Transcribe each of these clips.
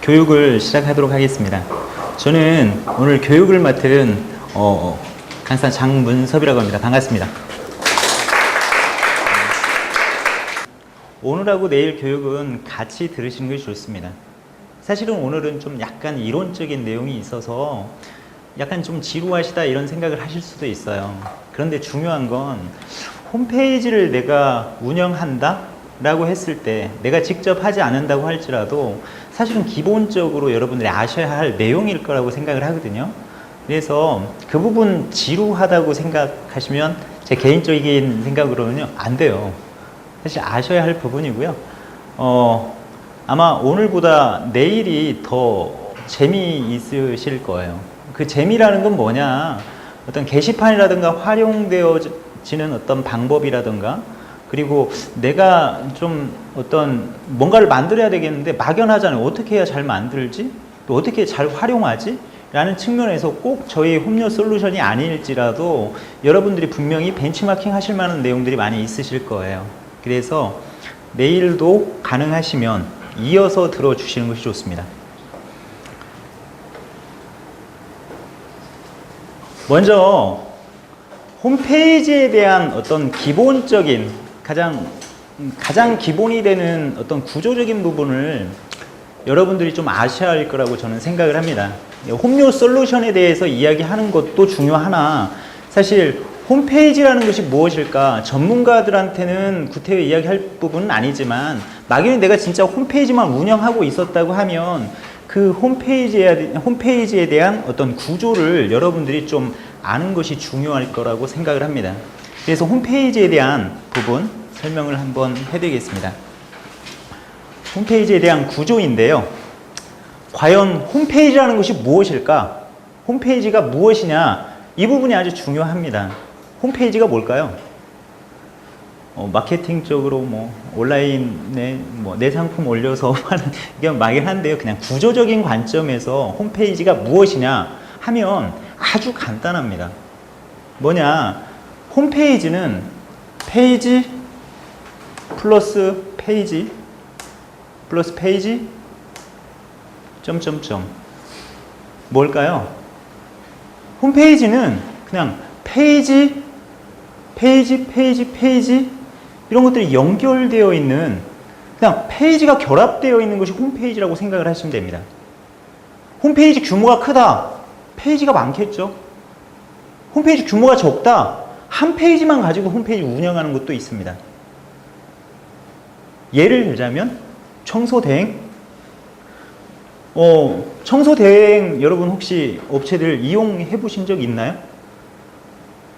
교육을 시작하도록 하겠습니다. 저는 오늘 교육을 맡은 강사 장문섭이라고 합니다. 반갑습니다. 오늘하고 내일 교육은 같이 들으시는 것이 좋습니다. 사실은 오늘은 좀 약간 이론적인 내용이 있어서 약간 좀 지루하시다 이런 생각을 하실 수도 있어요. 그런데 중요한 건 홈페이지를 내가 운영한다 라고 했을 때 내가 직접 하지 않는다고 할지라도 사실은 기본적으로 여러분들이 아셔야 할 내용일 거라고 생각을 하거든요. 그래서 그 부분 지루하다고 생각하시면 제 개인적인 생각으로는요, 안 돼요. 사실 아셔야 할 부분이고요. 아마 오늘보다 내일이 더 재미있으실 거예요. 그 재미라는 건 뭐냐, 어떤 게시판이라든가 활용되어지는 어떤 방법이라든가, 그리고 내가 좀 어떤 뭔가를 만들어야 되겠는데 막연하잖아요. 어떻게 해야 잘 만들지? 또 어떻게 잘 활용하지? 라는 측면에서 꼭 저희 홈요 솔루션이 아닐지라도 여러분들이 분명히 벤치마킹 하실 만한 내용들이 많이 있으실 거예요. 그래서 내일도 가능하시면 이어서 들어주시는 것이 좋습니다. 먼저 홈페이지에 대한 어떤 기본적인 가장 기본이 되는 어떤 구조적인 부분을 여러분들이 좀 아셔야 할 거라고 저는 생각을 합니다. 홈요 솔루션에 대해서 이야기하는 것도 중요하나 사실 홈페이지라는 것이 무엇일까 전문가들한테는 구태여 이야기할 부분은 아니지만 막연히 내가 진짜 홈페이지만 운영하고 있었다고 하면 그 홈페이지에 대한 어떤 구조를 여러분들이 좀 아는 것이 중요할 거라고 생각을 합니다. 그래서 홈페이지에 대한 부분 설명을 한번 해드리겠습니다. 홈페이지에 대한 구조인데요. 과연 홈페이지라는 것이 무엇일까? 홈페이지가 무엇이냐? 이 부분이 아주 중요합니다. 홈페이지가 뭘까요? 마케팅적으로 온라인에 내 상품 올려서 하는 이게 막연한데요. 그냥 구조적인 관점에서 홈페이지가 무엇이냐 하면 아주 간단합니다. 뭐냐? 홈페이지는 페이지 플러스 페이지 플러스 페이지 점점점 뭘까요? 홈페이지는 그냥 페이지 이런 것들이 연결되어 있는 그냥 페이지가 결합되어 있는 것이 홈페이지라고 생각을 하시면 됩니다. 홈페이지 규모가 크다. 페이지가 많겠죠. 홈페이지 규모가 적다. 한 페이지만 가지고 홈페이지 운영하는 것도 있습니다. 예를 들자면 청소대행. 청소대행 여러분 혹시 업체들 이용해 보신 적 있나요?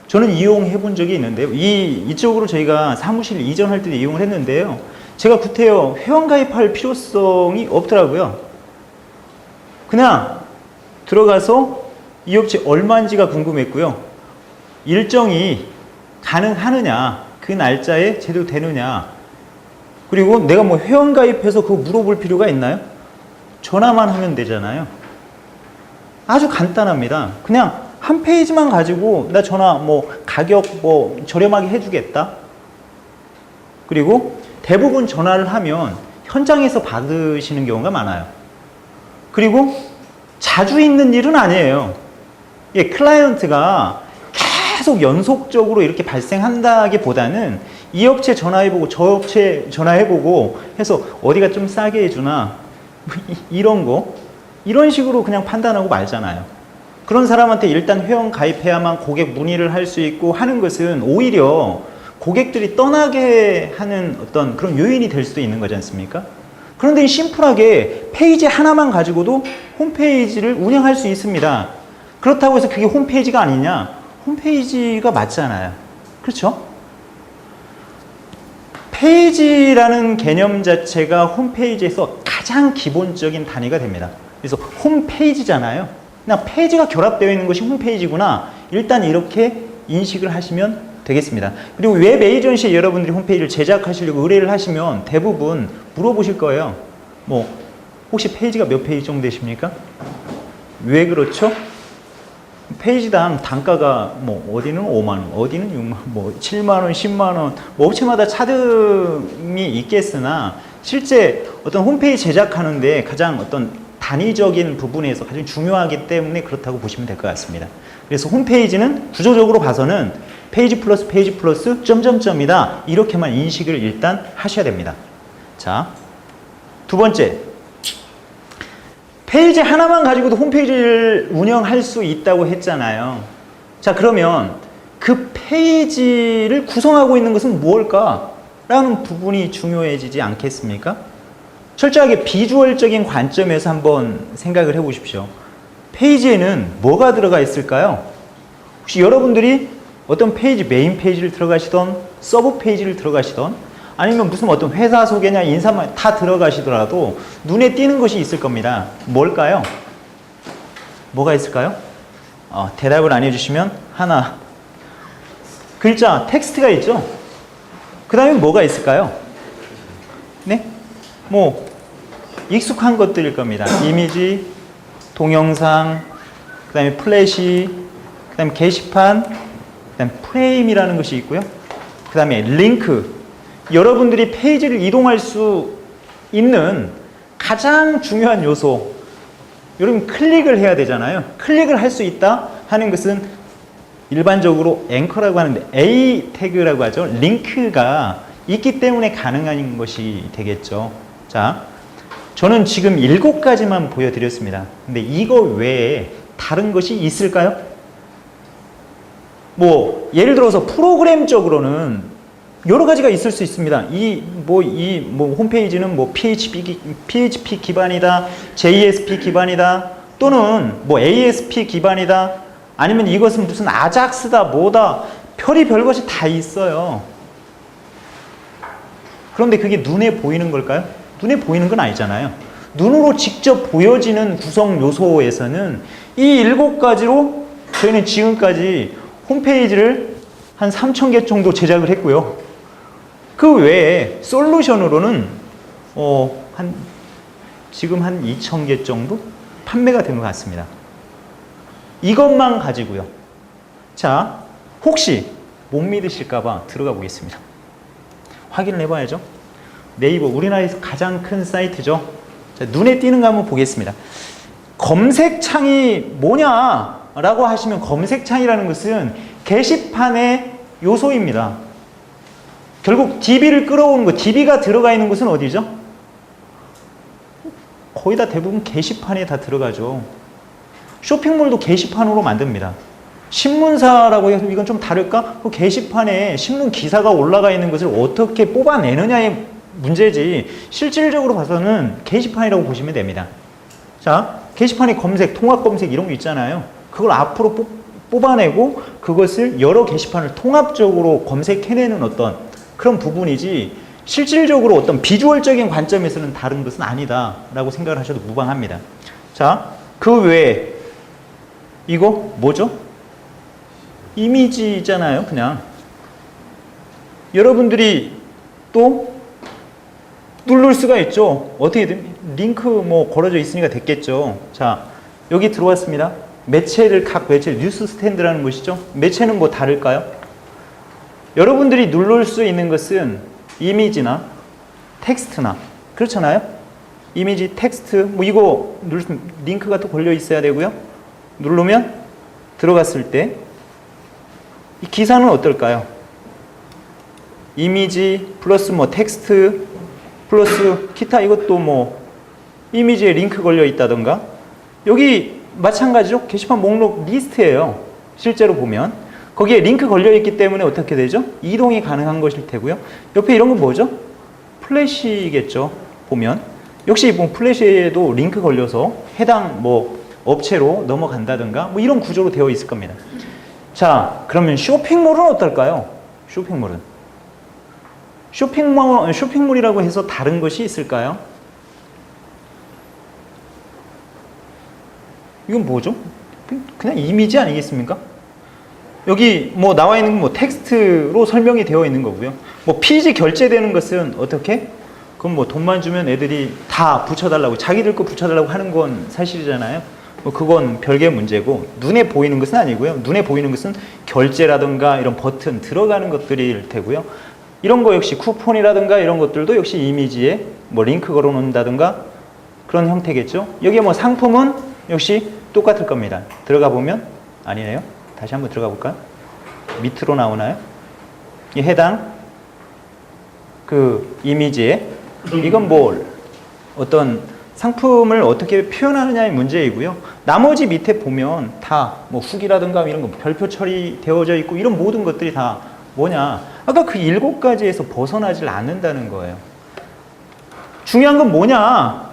저는 이용해 본 적이 있는데요. 이쪽으로 저희가 사무실 이전할 때도 이용을 했는데요. 제가 구태여 회원가입할 필요성이 없더라고요. 그냥 들어가서 이 업체 얼마인지가 궁금했고요. 일정이 가능하느냐, 그 날짜에 제대로 되느냐, 그리고 내가 회원가입해서 그거 물어볼 필요가 있나요? 전화만 하면 되잖아요. 아주 간단합니다. 그냥 한 페이지만 가지고 나 전화 가격 저렴하게 해주겠다. 그리고 대부분 전화를 하면 현장에서 받으시는 경우가 많아요. 그리고 자주 있는 일은 아니에요. 클라이언트가 계속 연속적으로 이렇게 발생한다기보다는 이 업체 전화해보고 저 업체 전화해보고 해서 어디가 좀 싸게 해주나 이런 식으로 그냥 판단하고 말잖아요. 그런 사람한테 일단 회원 가입해야만 고객 문의를 할 수 있고 하는 것은 오히려 고객들이 떠나게 하는 어떤 그런 요인이 될 수도 있는 거지 않습니까? 그런데 심플하게 페이지 하나만 가지고도 홈페이지를 운영할 수 있습니다. 그렇다고 해서 그게 홈페이지가 아니냐? 홈페이지가 맞잖아요. 그렇죠? 페이지라는 개념 자체가 홈페이지에서 가장 기본적인 단위가 됩니다. 그래서 홈페이지잖아요. 그냥 페이지가 결합되어 있는 것이 홈페이지구나. 일단 이렇게 인식을 하시면 되겠습니다. 그리고 웹 에이전시에 여러분들이 홈페이지를 제작하시려고 의뢰를 하시면 대부분 물어보실 거예요. 혹시 페이지가 몇 페이지 정도 되십니까? 왜 그렇죠? 페이지당 단가가 어디는 5만원, 어디는 6만원, 7만원, 10만원, 업체마다 차등이 있겠으나 실제 어떤 홈페이지 제작하는데 가장 어떤 단위적인 부분에서 가장 중요하기 때문에 그렇다고 보시면 될 것 같습니다. 그래서 홈페이지는 구조적으로 봐서는 페이지 플러스 점점점이다. 이렇게만 인식을 일단 하셔야 됩니다. 자, 두 번째. 페이지 하나만 가지고도 홈페이지를 운영할 수 있다고 했잖아요. 자, 그러면 그 페이지를 구성하고 있는 것은 무엇일까? 라는 부분이 중요해지지 않겠습니까? 철저하게 비주얼적인 관점에서 한번 생각을 해보십시오. 페이지에는 뭐가 들어가 있을까요? 혹시 여러분들이 어떤 페이지, 메인 페이지를 들어가시던 서브 페이지를 들어가시던 아니면 무슨 어떤 회사 소개냐 인사말 다 들어가시더라도 눈에 띄는 것이 있을 겁니다. 뭘까요? 뭐가 있을까요? 대답을 안 해주시면 하나. 글자, 텍스트가 있죠? 그 다음에 뭐가 있을까요? 네? 뭐 익숙한 것들일 겁니다. 이미지, 동영상, 그 다음에 플래시, 그 다음에 게시판, 그 다음에 프레임이라는 것이 있고요. 그 다음에 링크. 여러분들이 페이지를 이동할 수 있는 가장 중요한 요소. 여러분 클릭을 해야 되잖아요. 클릭을 할 수 있다 하는 것은 일반적으로 앵커라고 하는데 A 태그라고 하죠. 링크가 있기 때문에 가능한 것이 되겠죠. 자, 저는 지금 7가지만 보여드렸습니다. 근데 이거 외에 다른 것이 있을까요? 뭐 예를 들어서 프로그램적으로는 여러 가지가 있을 수 있습니다. 홈페이지는 뭐 PHP 기반이다, JSP 기반이다, 또는 뭐 ASP 기반이다, 아니면 이것은 무슨 아작스다, 뭐다, 별의별 것이 다 있어요. 그런데 그게 눈에 보이는 걸까요? 눈에 보이는 건 아니잖아요. 눈으로 직접 보여지는 구성 요소에서는 이 7가지로 저희는 지금까지 홈페이지를 한 3,000개 정도 제작을 했고요. 그 외에 솔루션으로는 지금 한 2,000개 정도 판매가 된 것 같습니다. 이것만 가지고요. 자, 혹시 못 믿으실까봐 들어가 보겠습니다. 확인을 해봐야죠. 네이버, 우리나라에서 가장 큰 사이트죠. 자, 눈에 띄는 거 한번 보겠습니다. 검색창이 뭐냐라고 하시면 검색창이라는 것은 게시판의 요소입니다. 결국 DB를 끌어오는 것, DB가 들어가 있는 곳은 어디죠? 거의 다 대부분 게시판에 다 들어가죠. 쇼핑몰도 게시판으로 만듭니다. 신문사라고 해서 이건 좀 다를까? 그 게시판에 신문 기사가 올라가 있는 것을 어떻게 뽑아내느냐의 문제지 실질적으로 봐서는 게시판이라고 보시면 됩니다. 자, 게시판에 검색, 통합 검색 이런 거 있잖아요. 그걸 앞으로 뽑아내고 그것을 여러 게시판을 통합적으로 검색해내는 어떤 그런 부분이지 실질적으로 어떤 비주얼적인 관점에서는 다른 것은 아니다 라고 생각을 하셔도 무방합니다. 자, 그 외에 이거 뭐죠? 이미지잖아요. 그냥 여러분들이 또 누를 수가 있죠. 어떻게든 링크 뭐 걸어져 있으니까 됐겠죠. 자, 여기 들어왔습니다. 각 매체 뉴스 스탠드라는 것이죠. 매체는 뭐 다를까요? 여러분들이 누를 수 있는 것은 이미지나 텍스트나 그렇잖아요. 이미지, 텍스트 뭐 이거 링크가 또 걸려 있어야 되고요. 누르면 들어갔을 때 이 기사는 어떨까요? 이미지 플러스 뭐 텍스트 플러스 기타 이것도 뭐 이미지에 링크 걸려 있다던가 여기 마찬가지로 게시판 목록 리스트예요. 실제로 보면 거기에 링크 걸려 있기 때문에 어떻게 되죠? 이동이 가능한 것일 테고요. 옆에 이런 건 뭐죠? 플래시겠죠. 보면 역시 뭐 플래시에도 링크 걸려서 해당 뭐 업체로 넘어간다든가 뭐 이런 구조로 되어 있을 겁니다. 자, 그러면 쇼핑몰은 어떨까요? 쇼핑몰이라고 해서 다른 것이 있을까요? 이건 뭐죠? 그냥 이미지 아니겠습니까? 여기 뭐 나와 있는 건 뭐 텍스트로 설명이 되어 있는 거고요. 뭐 피지 결제되는 것은 어떻게? 그럼 뭐 돈만 주면 애들이 다 붙여달라고 자기들 거 붙여달라고 하는 건 사실이잖아요. 뭐 그건 별개의 문제고 눈에 보이는 것은 아니고요. 눈에 보이는 것은 결제라든가 이런 버튼 들어가는 것들일 테고요. 이런 거 역시 쿠폰이라든가 이런 것들도 역시 이미지에 뭐 링크 걸어 놓는다든가 그런 형태겠죠. 여기에 뭐 상품은 역시 똑같을 겁니다. 들어가 보면 아니네요. 다시 한번 들어가 볼까요? 밑으로 나오나요? 이 해당 그 이미지에 이건 뭐 어떤 상품을 어떻게 표현하느냐의 문제이고요. 나머지 밑에 보면 다 뭐 후기라든가 이런 거 별표 처리되어져 있고 이런 모든 것들이 다 뭐냐? 아까 그 7가지에서 벗어나질 않는다는 거예요. 중요한 건 뭐냐?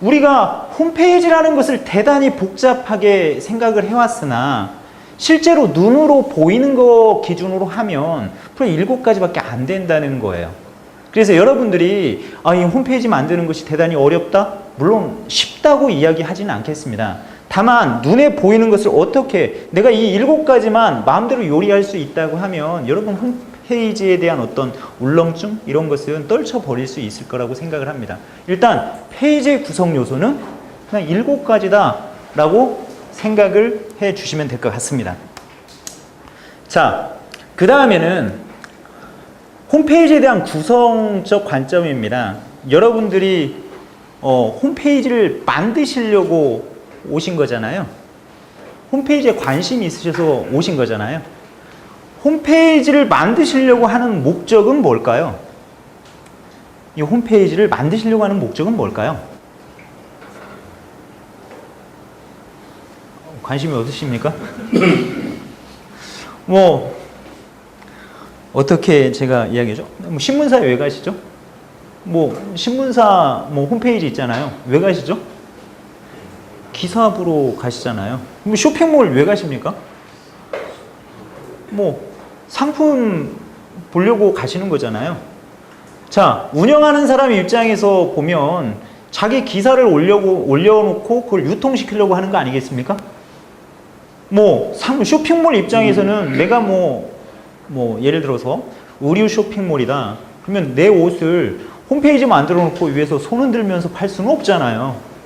우리가 홈페이지라는 것을 대단히 복잡하게 생각을 해왔으나 실제로 눈으로 보이는 거 기준으로 하면 7가지밖에 안 된다는 거예요. 그래서 여러분들이 이 홈페이지 만드는 것이 대단히 어렵다? 물론 쉽다고 이야기하지는 않겠습니다. 다만 눈에 보이는 것을 어떻게 내가 이 7가지만 마음대로 요리할 수 있다고 하면 여러분 홈페이지에 대한 어떤 울렁증 이런 것은 떨쳐버릴 수 있을 거라고 생각을 합니다. 일단 페이지의 구성 요소는 그냥 7가지다 라고 생각을 해 주시면 될 것 같습니다. 자, 그 다음에는 홈페이지에 대한 구성적 관점입니다. 여러분들이 홈페이지를 만드시려고 오신 거잖아요. 홈페이지에 관심이 있으셔서 오신 거잖아요. 홈페이지를 만드시려고 하는 목적은 뭘까요? 이 홈페이지를 만드시려고 하는 목적은 뭘까요? 관심이 없으십니까? 뭐 어떻게 제가 이야기하죠? 뭐 신문사에 왜 가시죠? 뭐 신문사 뭐 홈페이지 있잖아요. 왜 가시죠? 기사 보러 가시잖아요. 뭐 쇼핑몰 왜 가십니까? 뭐 상품 보려고 가시는 거잖아요. 자, 운영하는 사람 입장에서 보면 자기 기사를 올려놓고 그걸 유통시키려고 하는 거 아니겠습니까? 뭐 쇼핑몰 입장에서는 내가 뭐 예를 들어서 의류 쇼핑몰이다. 그러면 내 옷을 홈페이지 만들어 놓고 위에서 손 흔들면서 팔 수는 없잖아요.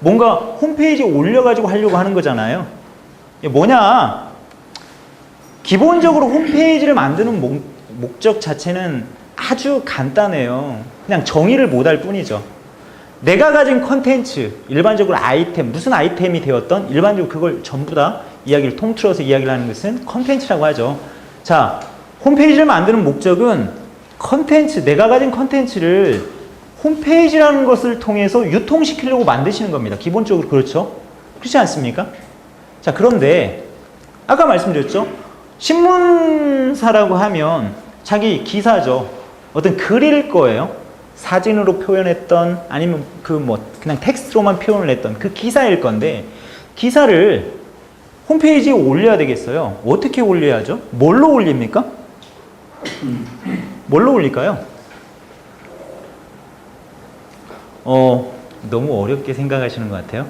뭔가 홈페이지에 올려가지고 하려고 하는 거잖아요. 뭐냐? 기본적으로 홈페이지를 만드는 목적 자체는 아주 간단해요. 그냥 정의를 못할 뿐이죠. 내가 가진 컨텐츠, 일반적으로 아이템, 무슨 아이템이 되었던 일반적으로 그걸 전부 다 이야기를 통틀어서 이야기를 하는 것은 컨텐츠라고 하죠. 자, 홈페이지를 만드는 목적은 컨텐츠, 내가 가진 컨텐츠를 홈페이지라는 것을 통해서 유통시키려고 만드시는 겁니다. 기본적으로 그렇죠? 그렇지 않습니까? 자, 그런데 아까 말씀드렸죠? 신문사라고 하면 자기 기사죠. 어떤 글일 거예요. 사진으로 표현했던 아니면 그냥 텍스트로만 표현을 했던 그 기사일 건데 기사를 홈페이지에 올려야 되겠어요. 어떻게 올려야죠? 뭘로 올립니까? 뭘로 올릴까요? 너무 어렵게 생각하시는 것 같아요.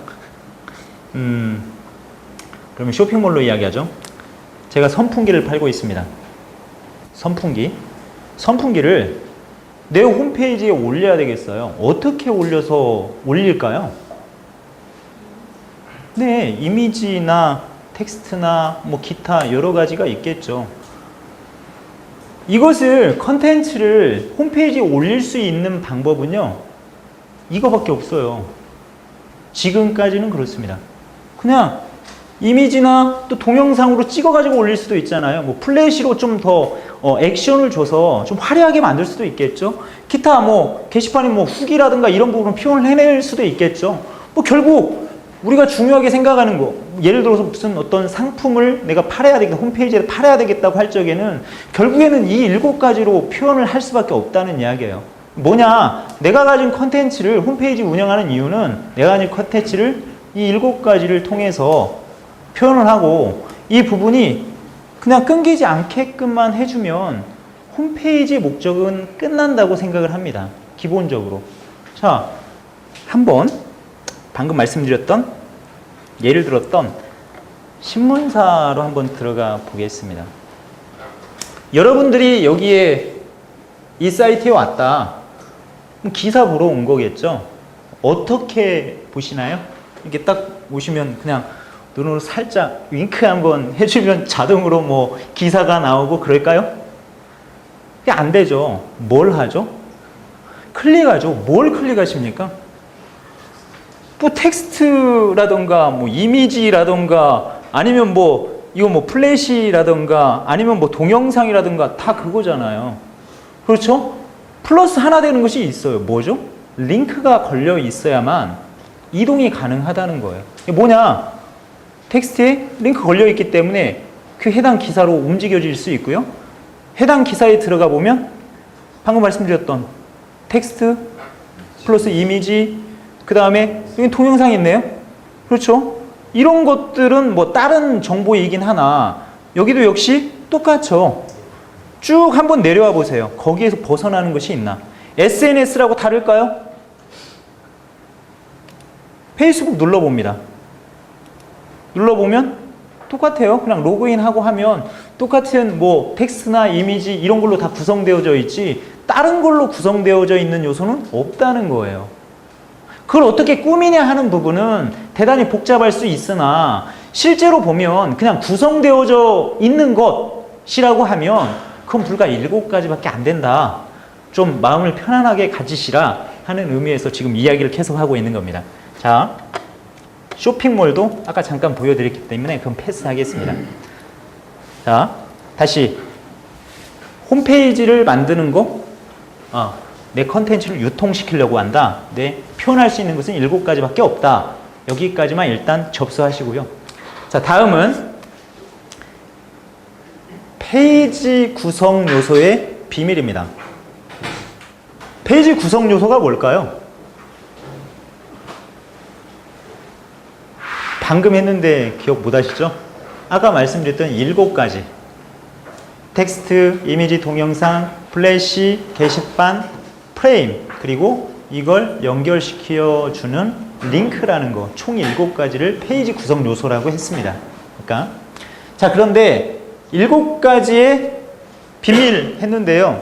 그러면 쇼핑몰로 이야기하죠. 제가 선풍기를 팔고 있습니다. 선풍기를 내 홈페이지에 올려야 되겠어요. 어떻게 올릴까요? 네, 이미지나 텍스트나 뭐 기타 여러 가지가 있겠죠. 이것을 컨텐츠를 홈페이지에 올릴 수 있는 방법은요. 이거밖에 없어요. 지금까지는 그렇습니다. 그냥 이미지나 또 동영상으로 찍어가지고 올릴 수도 있잖아요. 뭐 플래시로 좀 더 액션을 줘서 좀 화려하게 만들 수도 있겠죠. 기타 뭐 게시판에 뭐 후기라든가 이런 부분을 표현을 해낼 수도 있겠죠. 뭐 결국 우리가 중요하게 생각하는 거, 예를 들어서 무슨 어떤 상품을 내가 팔아야 되겠다, 홈페이지에 팔아야 되겠다고 할 적에는 결국에는 이 7가지로 표현을 할 수밖에 없다는 이야기예요. 뭐냐? 내가 가진 컨텐츠를 홈페이지 운영하는 이유는 내가 가진 컨텐츠를 이 7가지를 통해서 표현을 하고 이 부분이 그냥 끊기지 않게끔만 해주면 홈페이지의 목적은 끝난다고 생각을 합니다. 기본적으로. 자, 한번 방금 말씀드렸던 예를 들었던 신문사로 한번 들어가 보겠습니다. 여러분들이 여기에 이 사이트에 왔다. 기사 보러 온 거겠죠? 어떻게 보시나요? 이렇게 딱 오시면 그냥 눈으로 살짝 윙크 한번 해주면 자동으로 뭐 기사가 나오고 그럴까요? 그게 안 되죠. 뭘 하죠? 클릭하죠. 뭘 클릭하십니까? 뭐 텍스트라던가 뭐 이미지라던가 아니면 뭐 이거 뭐 플래시라던가 아니면 뭐 동영상이라던가 다 그거잖아요. 그렇죠? 플러스 하나 되는 것이 있어요. 뭐죠? 링크가 걸려 있어야만 이동이 가능하다는 거예요. 이게 뭐냐? 텍스트에 링크 걸려 있기 때문에 그 해당 기사로 움직여질 수 있고요. 해당 기사에 들어가 보면 방금 말씀드렸던 텍스트 플러스 이미지 그 다음에 여기 동영상이 있네요. 그렇죠? 이런 것들은 뭐 다른 정보이긴 하나 여기도 역시 똑같죠. 쭉 한번 내려와 보세요. 거기에서 벗어나는 것이 있나? SNS라고 다를까요? 페이스북 눌러봅니다. 눌러보면 똑같아요. 그냥 로그인하고 하면 똑같은 뭐 텍스트나 이미지 이런 걸로 다 구성되어져 있지 다른 걸로 구성되어져 있는 요소는 없다는 거예요. 그걸 어떻게 꾸미냐 하는 부분은 대단히 복잡할 수 있으나 실제로 보면 그냥 구성되어져 있는 것이라고 하면 그건 불과 7가지밖에 안 된다. 좀 마음을 편안하게 가지시라 하는 의미에서 지금 이야기를 계속하고 있는 겁니다. 자, 쇼핑몰도 아까 잠깐 보여드렸기 때문에 그건 패스하겠습니다. 자, 다시 홈페이지를 만드는 거 내 컨텐츠를 유통시키려고 한다. 네, 표현할 수 있는 것은 7가지밖에 없다. 여기까지만 일단 접수하시고요. 자, 다음은 페이지 구성 요소의 비밀입니다. 페이지 구성 요소가 뭘까요? 방금 했는데 기억 못 하시죠? 아까 말씀드렸던 7가지. 텍스트, 이미지, 동영상, 플래시, 게시판, 프레임, 그리고 이걸 연결시켜주는 링크라는 거, 총 7가지를 페이지 구성 요소라고 했습니다. 그러니까 자, 그런데 7가지의 비밀 했는데요.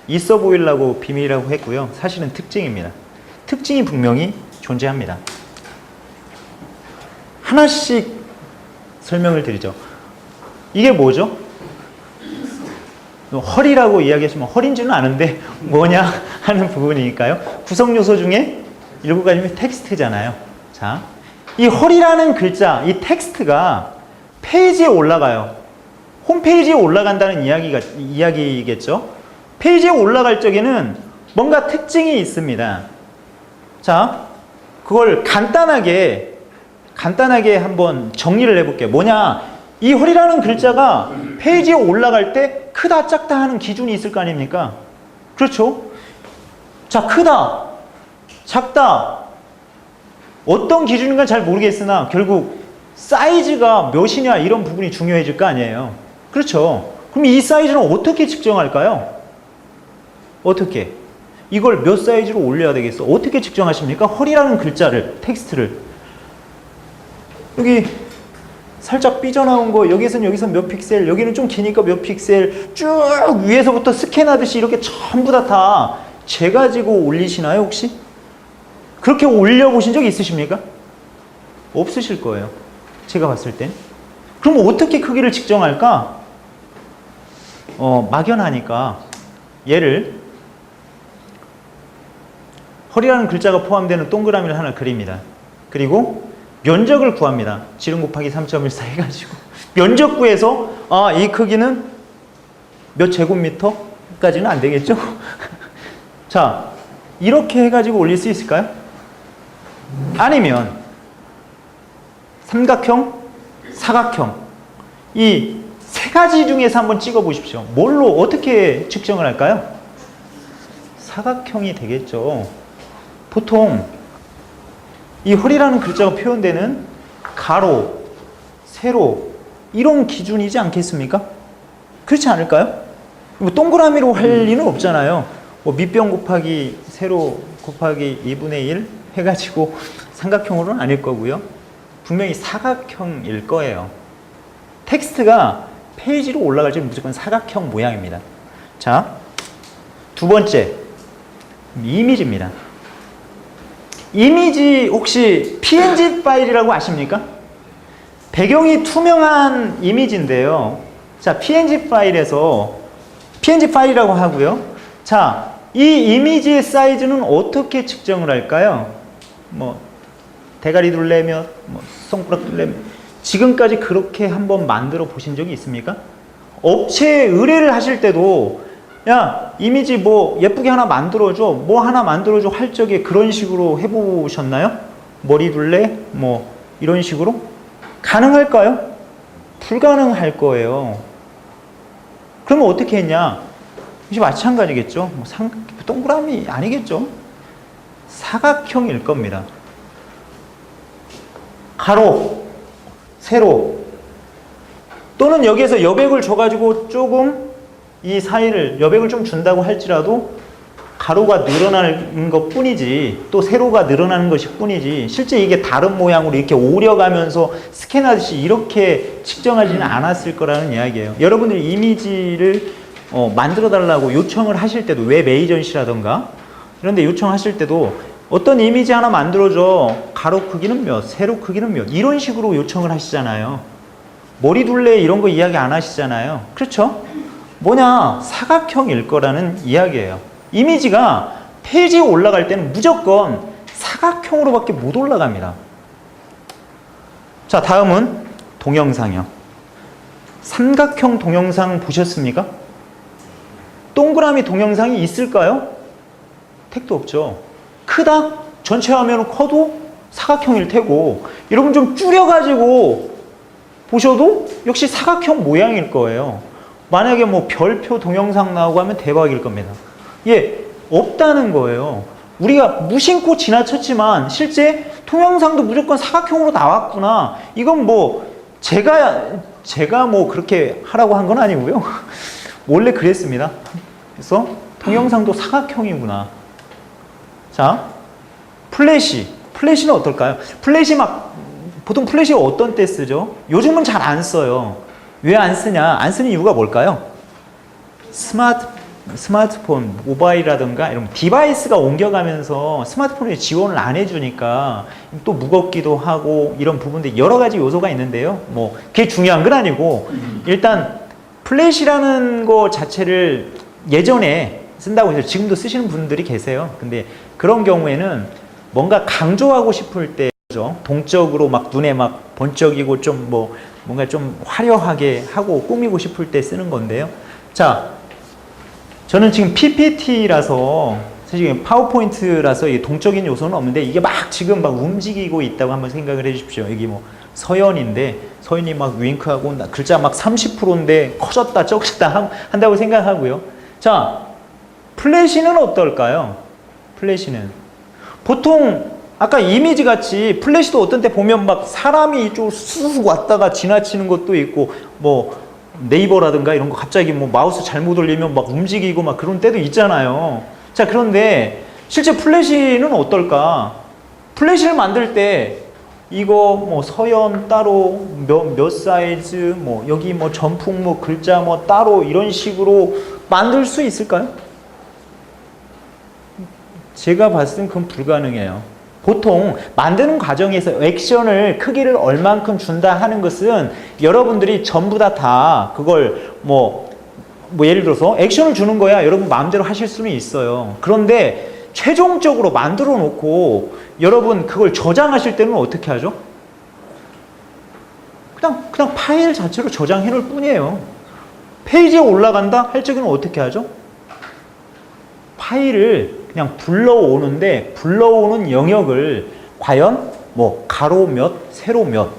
있어 보이려고 비밀이라고 했고요. 사실은 특징입니다. 특징이 분명히 존재합니다. 하나씩 설명을 드리죠. 이게 뭐죠? 헐이라고 이야기하시면 헐인 줄은 아는데 뭐냐 하는 부분이니까요. 구성 요소 중에 7가지면 텍스트잖아요. 자, 이 헐이라는 글자, 이 텍스트가 페이지에 올라가요. 홈페이지에 올라간다는 이야기겠죠. 페이지에 올라갈 적에는 뭔가 특징이 있습니다. 자, 그걸 간단하게 한번 정리를 해볼게요. 뭐냐? 이 헐이라는 글자가 페이지에 올라갈 때 크다 작다 하는 기준이 있을 거 아닙니까? 그렇죠? 자, 크다, 작다 어떤 기준인가 잘 모르겠으나 결국 사이즈가 몇이냐 이런 부분이 중요해질 거 아니에요. 그렇죠? 그럼 이 사이즈는 어떻게 측정할까요? 어떻게? 이걸 몇 사이즈로 올려야 되겠어? 어떻게 측정하십니까? 헐이라는 글자를, 텍스트를 여기 살짝 삐져나온 거 여기서 몇 픽셀, 여기는 좀 기니까 몇 픽셀 쭉 위에서부터 스캔하듯이 이렇게 전부 다 재가지고 올리시나요 혹시? 그렇게 올려보신 적 있으십니까? 없으실 거예요. 제가 봤을 땐. 그럼 어떻게 크기를 측정할까? 막연하니까 얘를 헐이라는 글자가 포함되는 동그라미를 하나 그립니다. 그리고 면적을 구합니다. 지름 곱하기 3.14 해가지고 면적 구해서 이 크기는 몇 제곱미터까지는 안 되겠죠? 자, 이렇게 해가지고 올릴 수 있을까요? 아니면 삼각형, 사각형 이 세 가지 중에서 한번 찍어 보십시오. 뭘로 어떻게 측정을 할까요? 사각형이 되겠죠. 보통 이 헐이라는 글자가 표현되는 가로, 세로 이런 기준이지 않겠습니까? 그렇지 않을까요? 뭐 동그라미로 할 리는 없잖아요. 뭐 밑변 곱하기 세로 곱하기 2분의 1 해가지고 삼각형으로는 아닐 거고요. 분명히 사각형일 거예요. 텍스트가 페이지로 올라갈 때는 무조건 사각형 모양입니다. 자, 두 번째 이미지입니다. 이미지 혹시 PNG 파일이라고 아십니까? 배경이 투명한 이미지인데요. 자, PNG 파일이라고 하고요. 자, 이 이미지의 사이즈는 어떻게 측정을 할까요? 뭐 대가리 둘레 몇, 뭐 손가락 둘레 몇. 지금까지 그렇게 한번 만들어 보신 적이 있습니까? 업체에 의뢰를 하실 때도 야 이미지 뭐 예쁘게 하나 만들어줘, 뭐 하나 만들어줘 할 적에 그런 식으로 해보셨나요? 머리 둘레 뭐 이런 식으로? 가능할까요? 불가능할 거예요. 그러면 어떻게 했냐? 이제 마찬가지겠죠. 뭐 동그라미 아니겠죠. 사각형일 겁니다. 가로, 세로, 또는 여기에서 여백을 줘가지고 조금 이 사이를 여백을 좀 준다고 할지라도 가로가 늘어나는 것 뿐이지, 또 세로가 늘어나는 것이 뿐이지, 실제 이게 다른 모양으로 이렇게 오려가면서 스캔하듯이 이렇게 측정하지는 않았을 거라는 이야기예요. 여러분들이 이미지를 만들어 달라고 요청을 하실 때도, 웹 에이전시라던가 이런 데 요청하실 때도 어떤 이미지 하나 만들어줘, 가로 크기는 몇, 세로 크기는 몇, 이런 식으로 요청을 하시잖아요. 머리 둘레 이런 거 이야기 안 하시잖아요. 그렇죠? 뭐냐, 사각형일 거라는 이야기예요. 이미지가 페이지에 올라갈 때는 무조건 사각형으로밖에 못 올라갑니다. 자, 다음은 동영상이요. 삼각형 동영상 보셨습니까? 동그라미 동영상이 있을까요? 택도 없죠. 크다? 전체 화면은 커도 사각형일 테고, 여러분 좀 줄여가지고 보셔도 역시 사각형 모양일 거예요. 만약에 뭐 별표 동영상 나오고 하면 대박일 겁니다. 예, 없다는 거예요. 우리가 무심코 지나쳤지만 실제 동영상도 무조건 사각형으로 나왔구나. 이건 뭐 제가 뭐 그렇게 하라고 한 건 아니고요. 원래 그랬습니다. 그래서 동영상도 사각형이구나. 자, 플래시는 어떨까요? 보통 플래시 어떤 때 쓰죠? 요즘은 잘 안 써요. 왜 안 쓰냐? 안 쓰는 이유가 뭘까요? 스마트폰, 모바일이라든가 이런 디바이스가 옮겨가면서 스마트폰에 지원을 안 해주니까 또 무겁기도 하고 이런 부분들이 여러 가지 요소가 있는데요. 뭐 그게 중요한 건 아니고, 일단 플래시라는 거 자체를 예전에 쓴다고 해서 지금도 쓰시는 분들이 계세요. 근데 그런 경우에는 뭔가 강조하고 싶을 때, 동적으로 막 눈에 막 번쩍이고 좀 뭔가 좀 화려하게 하고 꾸미고 싶을 때 쓰는 건데요. 자, 저는 지금 PPT라서, 사실 파워포인트라서 이 동적인 요소는 없는데, 이게 지금 막 움직이고 있다고 한번 생각을 해 주십시오. 여기 뭐 서연인데, 서연이 막 윙크하고 글자 막 30%인데 커졌다 적었다 한다고 생각하고요. 자, 플래시는 어떨까요? 플래시는 보통 아까 이미지 같이 플래시도 어떤 때 보면 막 사람이 이쪽으로 쑥 왔다가 지나치는 것도 있고, 뭐 네이버라든가 이런 거 갑자기 뭐 마우스 잘못 올리면 막 움직이고 막 그런 때도 있잖아요. 자, 그런데 실제 플래시는 어떨까? 플래시를 만들 때 이거 뭐 서연 따로 몇 사이즈, 뭐 여기 뭐 전풍 뭐 글자 뭐 따로 이런 식으로 만들 수 있을까요? 제가 봤을 땐 그건 불가능해요. 보통 만드는 과정에서 액션을 크기를 얼만큼 준다 하는 것은 여러분들이 전부 다 그걸 뭐 예를 들어서 액션을 주는 거야 여러분 마음대로 하실 수는 있어요. 그런데 최종적으로 만들어 놓고 여러분 그걸 저장하실 때는 어떻게 하죠? 그냥 파일 자체로 저장해 놓을 뿐이에요. 페이지에 올라간다 할 적에는 어떻게 하죠? 파일을 그냥 불러오는데, 불러오는 영역을 과연 뭐 가로 몇, 세로 몇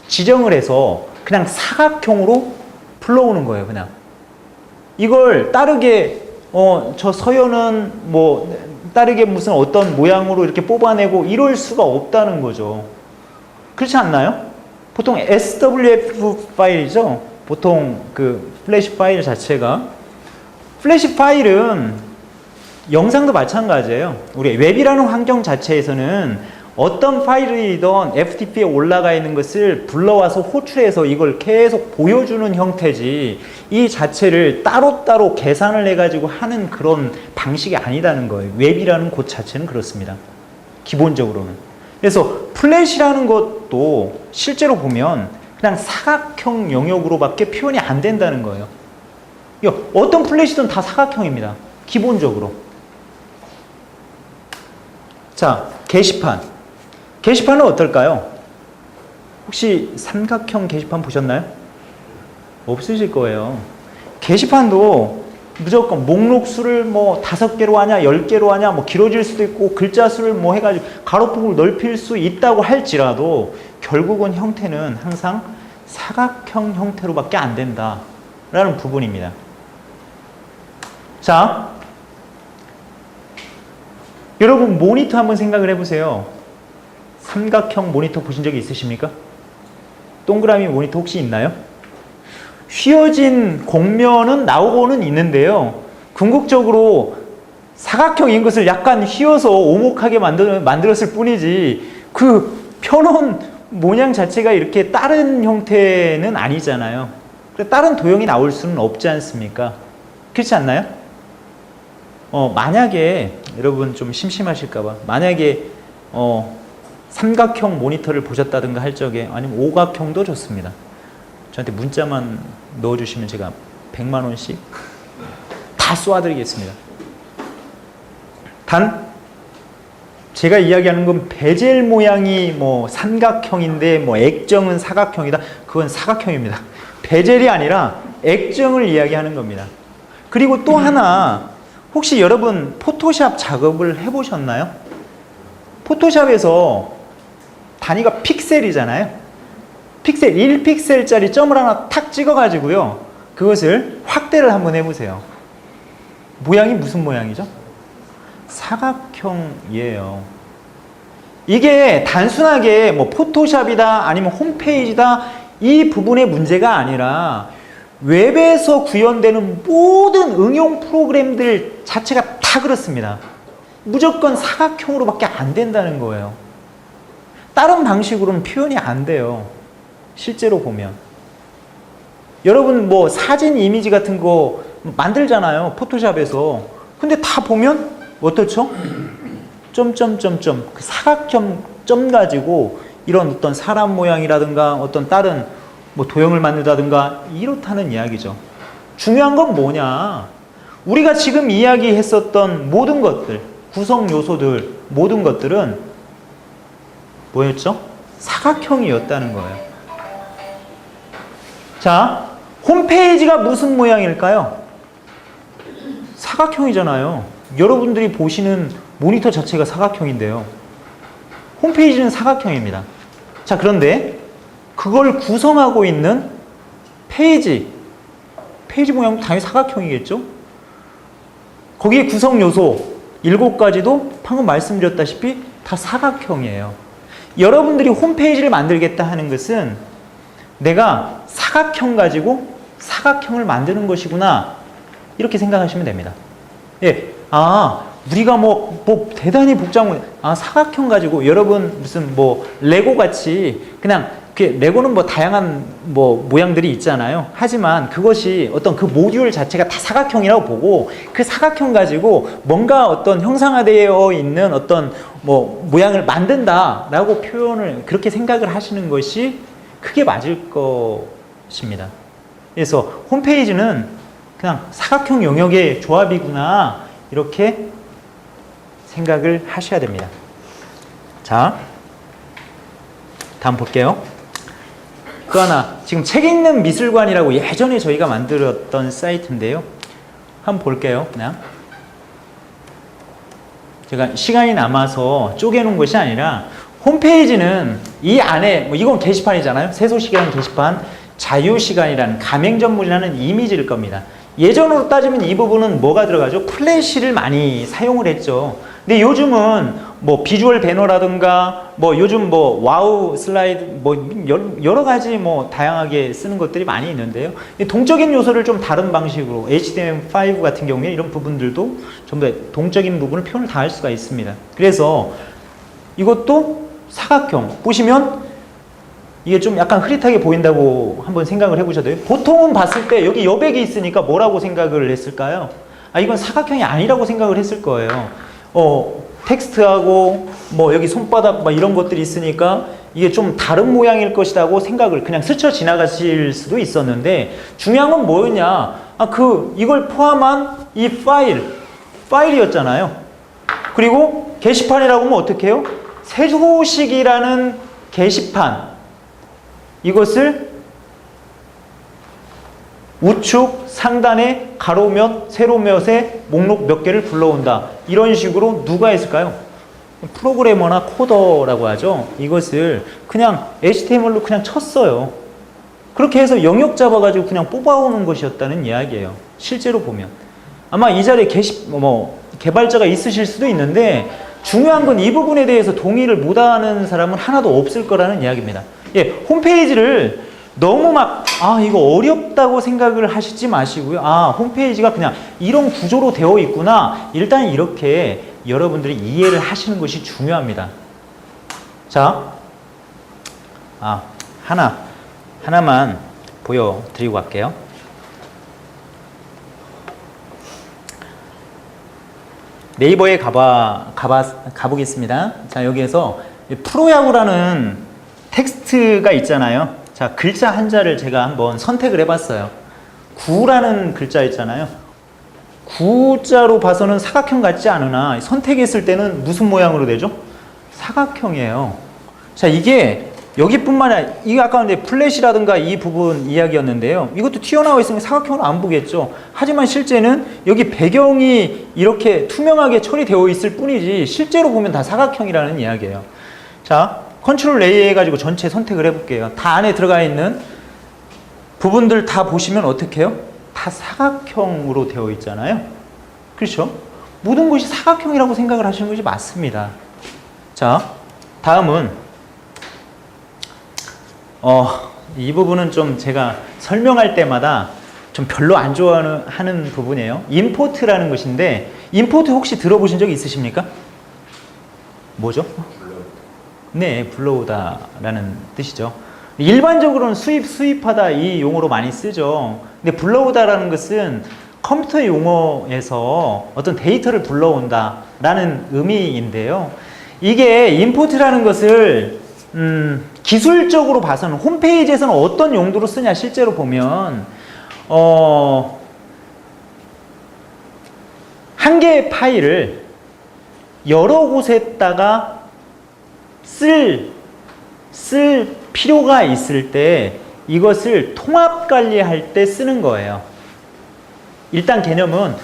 지정을 해서 그냥 사각형으로 불러오는 거예요. 그냥 이걸 다르게 저 서연은 뭐 다르게 무슨 어떤 모양으로 이렇게 뽑아내고 이럴 수가 없다는 거죠. 그렇지 않나요? 보통 SWF 파일이죠. 보통 그 플래시 파일 자체가. 플래시 파일은 영상도 마찬가지예요. 우리 웹이라는 환경 자체에서는 어떤 파일이든 FTP에 올라가 있는 것을 불러와서 호출해서 이걸 계속 보여주는 형태지, 이 자체를 따로따로 계산을 해가지고 하는 그런 방식이 아니다는 거예요. 웹이라는 곳 자체는 그렇습니다. 기본적으로는. 그래서 플랫이라는 것도 실제로 보면 그냥 사각형 영역으로밖에 표현이 안 된다는 거예요. 어떤 플랫이든 다 사각형입니다. 기본적으로. 자, 게시판. 게시판은 어떨까요? 혹시 삼각형 게시판 보셨나요? 없으실 거예요. 게시판도 무조건 목록 수를 뭐 5개로 하냐, 10개로 하냐, 뭐 길어질 수도 있고 글자 수를 뭐 해가지고 가로폭을 넓힐 수 있다고 할지라도 결국은 형태는 항상 사각형 형태로밖에 안 된다라는 부분입니다. 자, 여러분 모니터 한번 생각을 해보세요. 삼각형 모니터 보신 적이 있으십니까? 동그라미 모니터 혹시 있나요? 휘어진 곡면은 나오고는 있는데요. 궁극적으로 사각형인 것을 약간 휘어서 오목하게 만들었을 뿐이지 그 펴놓은 모양 자체가 이렇게 다른 형태는 아니잖아요. 다른 도형이 나올 수는 없지 않습니까? 그렇지 않나요? 만약에 여러분 좀 심심하실까봐 만약에 삼각형 모니터를 보셨다든가 할 적에 아니면 오각형도 좋습니다. 저한테 문자만 넣어주시면 제가 100만 원씩 다 쏘아드리겠습니다. 단 제가 이야기하는 건 베젤 모양이 뭐 삼각형인데 뭐 액정은 사각형이다. 그건 사각형입니다. 베젤이 아니라 액정을 이야기하는 겁니다. 그리고 또 하나 혹시 여러분 포토샵 작업을 해보셨나요? 포토샵에서 단위가 픽셀이잖아요. 픽셀 1픽셀짜리 점을 하나 탁 찍어가지고요. 그것을 확대를 한번 해보세요. 모양이 무슨 모양이죠? 사각형이에요. 이게 단순하게 뭐 포토샵이다 아니면 홈페이지다 이 부분의 문제가 아니라 웹에서 구현되는 모든 응용 프로그램들 자체가 다 그렇습니다. 무조건 사각형으로밖에 안 된다는 거예요. 다른 방식으로는 표현이 안 돼요. 실제로 보면. 여러분 뭐 사진 이미지 같은 거 만들잖아요. 포토샵에서. 근데 다 보면 어떻죠? 점점점점 그 사각형 점 가지고 이런 어떤 사람 모양이라든가 어떤 다른 뭐 도형을 만든다든가 이렇다는 이야기죠. 중요한 건 뭐냐? 우리가 지금 이야기했었던 모든 것들, 구성 요소들, 모든 것들은 뭐였죠? 사각형이었다는 거예요. 자, 홈페이지가 무슨 모양일까요? 사각형이잖아요. 여러분들이 보시는 모니터 자체가 사각형인데요. 홈페이지는 사각형입니다. 자, 그런데 그걸 구성하고 있는 페이지 모양도 당연히 사각형이겠죠? 거기에 구성 요소 7가지도 방금 말씀드렸다시피 다 사각형이에요. 여러분들이 홈페이지를 만들겠다 하는 것은 내가 사각형 가지고 사각형을 만드는 것이구나 이렇게 생각하시면 됩니다. 예, 우리가 뭐 대단히 복잡한 사각형 가지고 여러분 무슨 뭐 레고 같이 그냥 레고는 뭐 다양한 뭐 모양들이 있잖아요. 하지만 그것이 어떤 그 모듈 자체가 다 사각형이라고 보고 그 사각형 가지고 뭔가 어떤 형상화되어 있는 어떤 뭐 모양을 만든다라고 표현을 그렇게 생각을 하시는 것이 크게 맞을 것입니다. 그래서 홈페이지는 그냥 사각형 영역의 조합이구나 이렇게 생각을 하셔야 됩니다. 자, 다음 볼게요. 또 하나, 지금 책 읽는 미술관이라고 예전에 저희가 만들었던 사이트인데요. 한번 볼게요. 그냥 제가 시간이 남아서 쪼개놓은 것이 아니라 홈페이지는 이 안에 이건 게시판이잖아요. 새소식이라는 게시판, 자유시간이라는 가맹점물이라는 이미지일 겁니다. 예전으로 따지면 이 부분은 뭐가 들어가죠? 플래시를 많이 사용을 했죠. 근데 요즘은 뭐 비주얼 배너라든가 뭐 요즘 뭐 와우 슬라이드 뭐 여러 가지 뭐 다양하게 쓰는 것들이 많이 있는데요. 동적인 요소를 좀 다른 방식으로 HTML5 같은 경우에 이런 부분들도 전부 다 동적인 부분을 표현을 다 할 수가 있습니다. 그래서 이것도 사각형 보시면 이게 좀 약간 흐릿하게 보인다고 한번 생각을 해보셔도 돼요. 보통은 봤을 때 여기 여백이 있으니까 뭐라고 생각을 했을까요? 이건 사각형이 아니라고 생각을 했을 거예요. 텍스트하고 뭐 여기 손바닥 막 이런 것들이 있으니까 이게 좀 다른 모양일 것이라고 생각을 그냥 스쳐 지나가실 수도 있었는데 중요한 건 뭐였냐? 이걸 포함한 이 파일이었잖아요. 그리고 게시판이라고 하면 어떻게 해요? 새 소식이라는 게시판, 이것을 우측 상단에 가로 몇, 세로 몇에 목록 몇 개를 불러온다. 이런 식으로 누가 했을까요? 프로그래머나 코더라고 하죠. 이것을 그냥 HTML로 그냥 쳤어요. 그렇게 해서 영역 잡아가지고 그냥 뽑아오는 것이었다는 이야기예요. 실제로 보면. 아마 이 자리에 개발자가 있으실 수도 있는데 중요한 건 이 부분에 대해서 동의를 못하는 사람은 하나도 없을 거라는 이야기입니다. 예, 홈페이지를 너무 이거 어렵다고 생각을 하시지 마시고요. 홈페이지가 그냥 이런 구조로 되어 있구나. 일단 이렇게 여러분들이 이해를 하시는 것이 중요합니다. 자, 하나만 보여드리고 갈게요. 네이버에 가보겠습니다. 자, 여기에서 프로야구라는 텍스트가 있잖아요. 자, 글자 한자를 제가 한번 선택을 해봤어요. 구라는 글자 있잖아요. 구자로 봐서는 사각형 같지 않으나 선택했을 때는 무슨 모양으로 되죠? 사각형이에요. 자, 이게 여기뿐만 아니라 이게 아까 근데 플랫이라든가 이 부분 이야기였는데요. 이것도 튀어나와 있으면 사각형으로 안 보겠죠. 하지만 실제는 여기 배경이 이렇게 투명하게 처리되어 있을 뿐이지 실제로 보면 다 사각형이라는 이야기예요. 자, 컨트롤 A 해가지고 전체 선택을 해볼게요. 다 안에 들어가 있는 부분들 다 보시면 어떻게 해요? 다 사각형으로 되어 있잖아요. 그렇죠? 모든 것이 사각형이라고 생각을 하시는 것이 맞습니다. 자, 다음은 이 부분은 좀 제가 설명할 때마다 좀 별로 안 좋아하는 부분이에요. 임포트라는 것인데 임포트 혹시 들어보신 적 있으십니까? 뭐죠? 네, 불러오다라는 뜻이죠. 일반적으로는 수입하다 이 용어로 많이 쓰죠. 근데 불러오다라는 것은 컴퓨터 용어에서 어떤 데이터를 불러온다라는 의미인데요. 이게 임포트라는 것을 기술적으로 봐서는 홈페이지에서는 어떤 용도로 쓰냐 실제로 보면 한 개의 파일을 여러 곳에다가 쓸 필요가 있을 때 이것을 통합 관리할 때 쓰는 거예요. 일단 개념은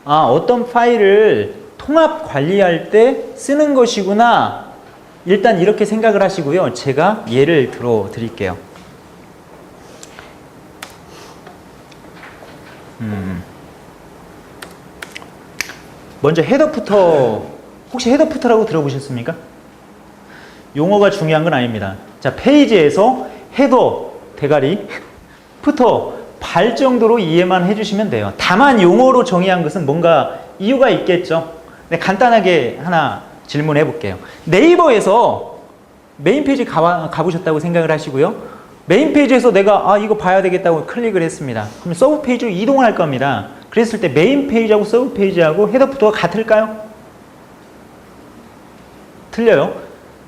어떤 파일을 통합 관리할 때 쓰는 것이구나. 일단 이렇게 생각을 하시고요. 제가 예를 들어 드릴게요. 먼저 헤더푸터, 혹시 헤더푸터라고 들어보셨습니까? 용어가 중요한 건 아닙니다. 자, 페이지에서 헤더, 대가리, 푸터, 발 정도로 이해만 해주시면 돼요. 다만 용어로 정의한 것은 뭔가 이유가 있겠죠. 근데 간단하게 하나 질문해 볼게요. 네이버에서 메인 페이지 가보셨다고 생각을 하시고요. 메인 페이지에서 내가 이거 봐야 되겠다고 클릭을 했습니다. 그럼 서브 페이지로 이동을 할 겁니다. 그랬을 때 메인 페이지하고 서브 페이지하고 헤더푸터가 같을까요? 틀려요.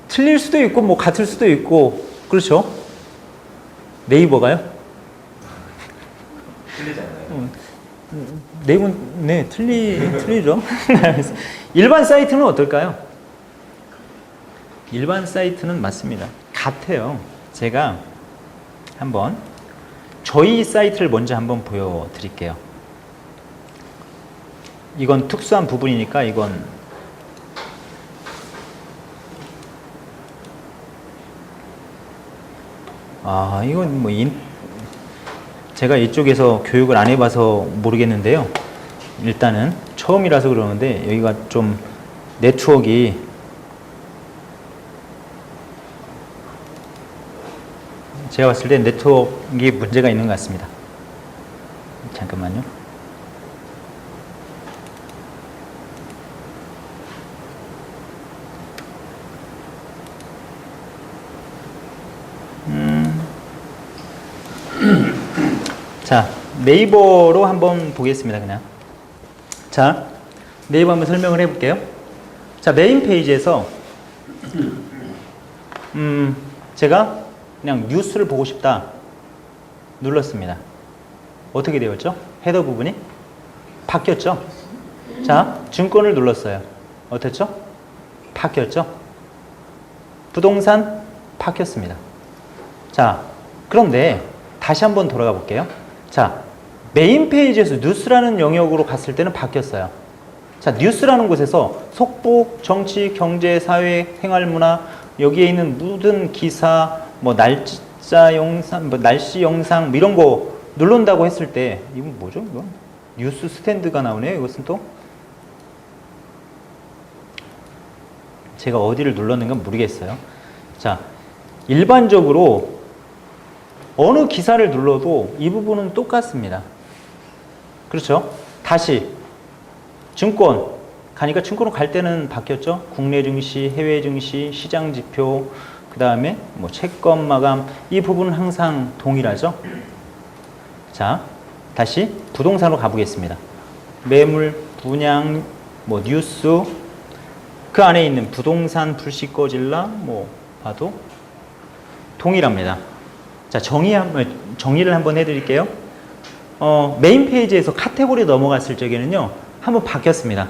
틀릴 수도 있고 뭐 같을 수도 있고 그렇죠? 네이버가요? 틀리지 않나요? 네이버는 네 틀리죠. 일반 사이트는 어떨까요? 일반 사이트는 맞습니다. 같아요. 제가 한번 저희 사이트를 먼저 한번 보여드릴게요. 이건 특수한 부분이니까 이건 이건 뭐 제가 이쪽에서 교육을 안 해봐서 모르겠는데요. 일단은 처음이라서 그러는데 여기가 좀 네트워크가 제가 봤을 때 네트워크에 문제가 있는 것 같습니다. 잠깐만요. 자, 네이버로 한번 보겠습니다. 그냥 자, 네이버 한번 설명을 해볼게요. 자, 메인 페이지에서 제가 그냥 뉴스를 보고 싶다 눌렀습니다. 어떻게 되었죠? 헤더 부분이 바뀌었죠? 자, 증권을 눌렀어요. 어땠죠? 바뀌었죠? 부동산 바뀌었습니다. 자, 그런데 다시 한번 돌아가 볼게요. 자, 메인 페이지에서 뉴스라는 영역으로 갔을 때는 바뀌었어요. 자, 뉴스라는 곳에서 속보, 정치, 경제, 사회, 생활문화, 여기에 있는 모든 기사, 뭐 날짜 영상, 뭐 날씨 영상, 뭐 이런 거 누른다고 했을 때, 이건 뭐죠? 이거? 뉴스 스탠드가 나오네요. 이것은 또 제가 어디를 눌렀는가 모르겠어요. 자, 일반적으로 어느 기사를 눌러도 이 부분은 똑같습니다. 그렇죠? 다시 증권 가니까 증권으로 갈 때는 바뀌었죠. 국내 증시, 해외 증시, 시장 지표, 그 다음에 뭐 채권 마감, 이 부분은 항상 동일하죠. 자, 다시 부동산으로 가보겠습니다. 매물, 분양, 뭐 뉴스, 그 안에 있는 부동산, 불씨 꺼질라, 뭐 봐도 동일합니다. 자, 정리를 한번 해드릴게요. 메인 페이지에서 카테고리 넘어갔을 적에는요, 한번 바뀌었습니다.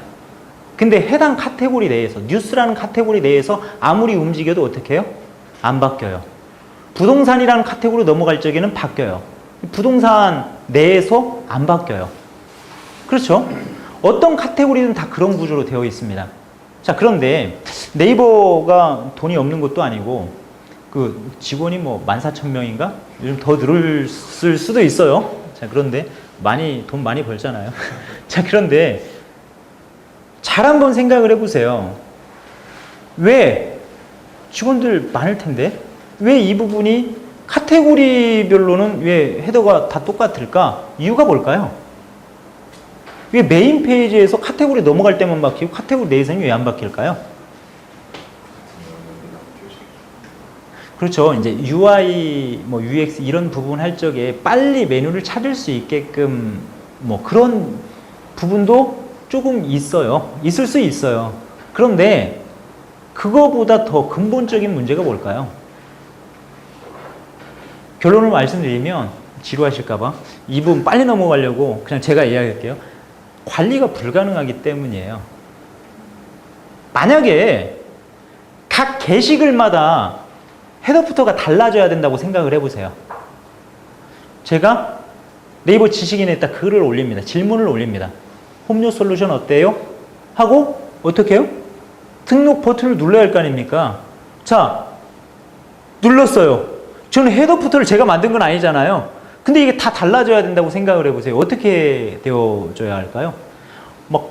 근데 해당 카테고리 내에서, 뉴스라는 카테고리 내에서 아무리 움직여도 어떻게 해요? 안 바뀌어요. 부동산이라는 카테고리 넘어갈 적에는 바뀌어요. 부동산 내에서 안 바뀌어요. 그렇죠? 어떤 카테고리든 다 그런 구조로 되어 있습니다. 자, 그런데 네이버가 돈이 없는 것도 아니고, 그 직원이 뭐 14,000명인가? 요즘 더 늘을 수도 있어요. 자, 그런데 돈 많이 벌잖아요. 자, 그런데 잘 한번 생각을 해보세요. 왜 직원들 많을 텐데 왜 이 부분이 카테고리별로는 왜 헤더가 다 똑같을까? 이유가 뭘까요? 왜 메인 페이지에서 카테고리 넘어갈 때만 바뀌고 카테고리 내에서는 왜 안 바뀔까요? 그렇죠. 이제 UI, 뭐 UX 이런 부분 할 적에 빨리 메뉴를 찾을 수 있게끔 뭐 그런 부분도 조금 있어요. 있을 수 있어요. 그런데 그거보다 더 근본적인 문제가 뭘까요? 결론을 말씀드리면 지루하실까봐 이 부분 빨리 넘어가려고 그냥 제가 이야기할게요. 관리가 불가능하기 때문이에요. 만약에 각 게시글마다 헤더부터가 달라져야 된다고 생각을 해보세요. 제가 네이버 지식인에다 글을 올립니다. 질문을 올립니다. 홈료 솔루션 어때요? 하고 어떻게 해요? 등록 버튼을 눌러야 할 거 아닙니까? 자, 눌렀어요. 저는 헤더부터를 제가 만든 건 아니잖아요. 근데 이게 다 달라져야 된다고 생각을 해보세요. 어떻게 되어져야 할까요? 막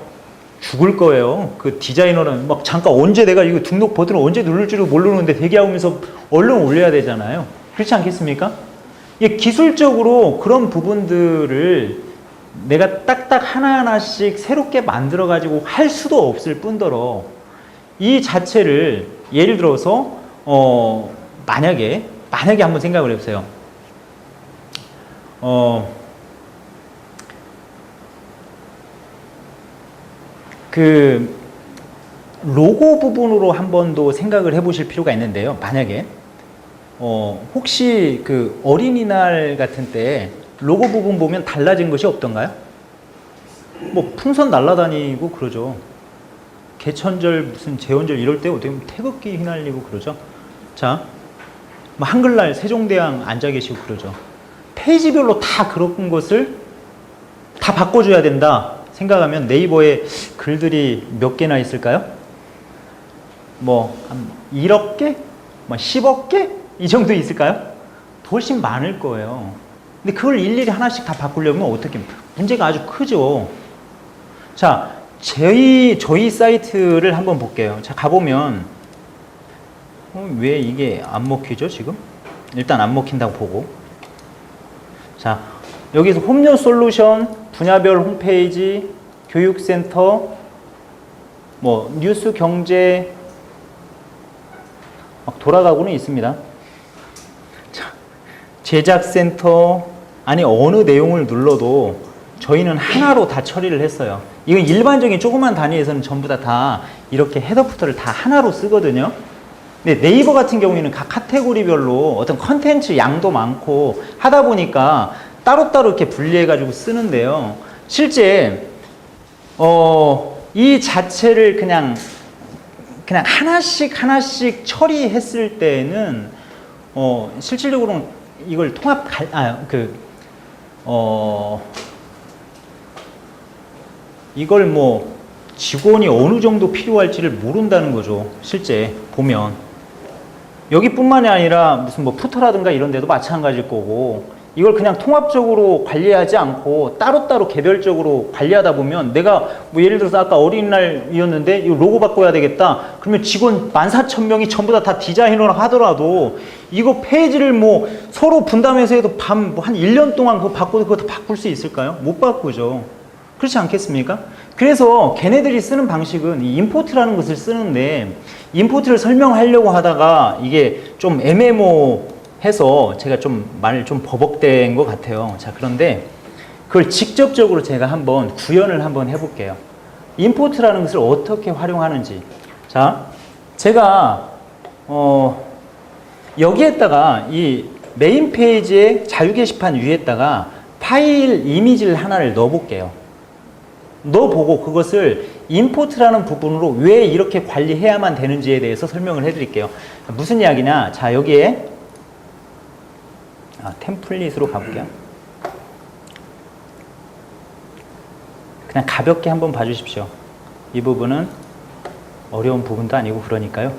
죽을 거예요. 그 디자이너는 막 잠깐 언제 내가 이거 등록 버튼을 언제 누를 줄을 모르는데 대기하면서 얼른 올려야 되잖아요. 그렇지 않겠습니까? 이게 기술적으로 그런 부분들을 내가 딱딱 하나하나씩 새롭게 만들어 가지고 할 수도 없을 뿐더러 이 자체를 예를 들어서 만약에 한번 생각을 해보세요. 그 로고 부분으로 한 번 더 생각을 해보실 필요가 있는데요. 만약에 혹시 그 어린이날 같은 때 로고 부분 보면 달라진 것이 없던가요? 뭐 풍선 날아다니고 그러죠. 개천절 무슨 제원절 이럴 때 어떻게 보면 태극기 휘날리고 그러죠. 자, 뭐 한글날 세종대왕 앉아 계시고 그러죠. 페이지별로 다 그런 것을 다 바꿔줘야 된다 생각하면 네이버에 글들이 몇 개나 있을까요? 뭐 한 1억 개? 뭐 10억 개? 이 정도 있을까요? 훨씬 많을 거예요. 근데 그걸 일일이 하나씩 다 바꾸려면 어떻게 문제가 아주 크죠. 자, 저희 사이트를 한번 볼게요. 자, 가보면 왜 이게 안 먹히죠 지금? 일단 안 먹힌다고 보고, 자, 여기서 홈료 솔루션 분야별 홈페이지, 교육센터, 뭐 뉴스 경제 막 돌아가고는 있습니다. 자, 제작센터, 아니 어느 내용을 눌러도 저희는 하나로 다 처리를 했어요. 이건 일반적인 조그만 단위에서는 전부 다 이렇게 헤더부터를 다 하나로 쓰거든요. 근데 네이버 같은 경우에는 각 카테고리별로 어떤 컨텐츠 양도 많고 하다 보니까 따로따로 이렇게 분리해 가지고 쓰는데요. 실제 이 자체를 그냥 그냥 하나씩 처리했을 때는 실질적으로는 이걸 이걸 뭐 직원이 어느 정도 필요할지를 모른다는 거죠. 실제 보면 여기뿐만이 아니라 무슨 뭐 푸터라든가 이런 데도 마찬가지일 거고, 이걸 그냥 통합적으로 관리하지 않고 따로따로 개별적으로 관리하다 보면, 내가 뭐 예를 들어서 아까 어린이날이었는데 이거 로고 바꿔야 되겠다 그러면 직원 14,000명이 전부 다 디자이너를 하더라도 이거 페이지를 뭐 서로 분담해서 해도 한 1년 동안 그거 바꿔도 그거 다 바꿀 수 있을까요? 못 바꾸죠. 그렇지 않겠습니까? 그래서 걔네들이 쓰는 방식은 이 임포트라는 것을 쓰는데, 임포트를 설명하려고 하다가 이게 좀 애매모해서 제가 좀 말을 좀 버벅댄 것 같아요. 자, 그런데 그걸 직접적으로 제가 한번 구현을 한번 해볼게요. 임포트라는 것을 어떻게 활용하는지. 자, 제가 여기에다가 이 메인 페이지의 자유 게시판 위에다가 파일 이미지를 하나를 넣어볼게요. 넣어보고 그것을 임포트라는 부분으로 왜 이렇게 관리해야만 되는지에 대해서 설명을 해드릴게요. 무슨 이야기냐? 자, 여기에 템플릿으로 가볼게요. 그냥 가볍게 한번 봐주십시오. 이 부분은 어려운 부분도 아니고 그러니까요.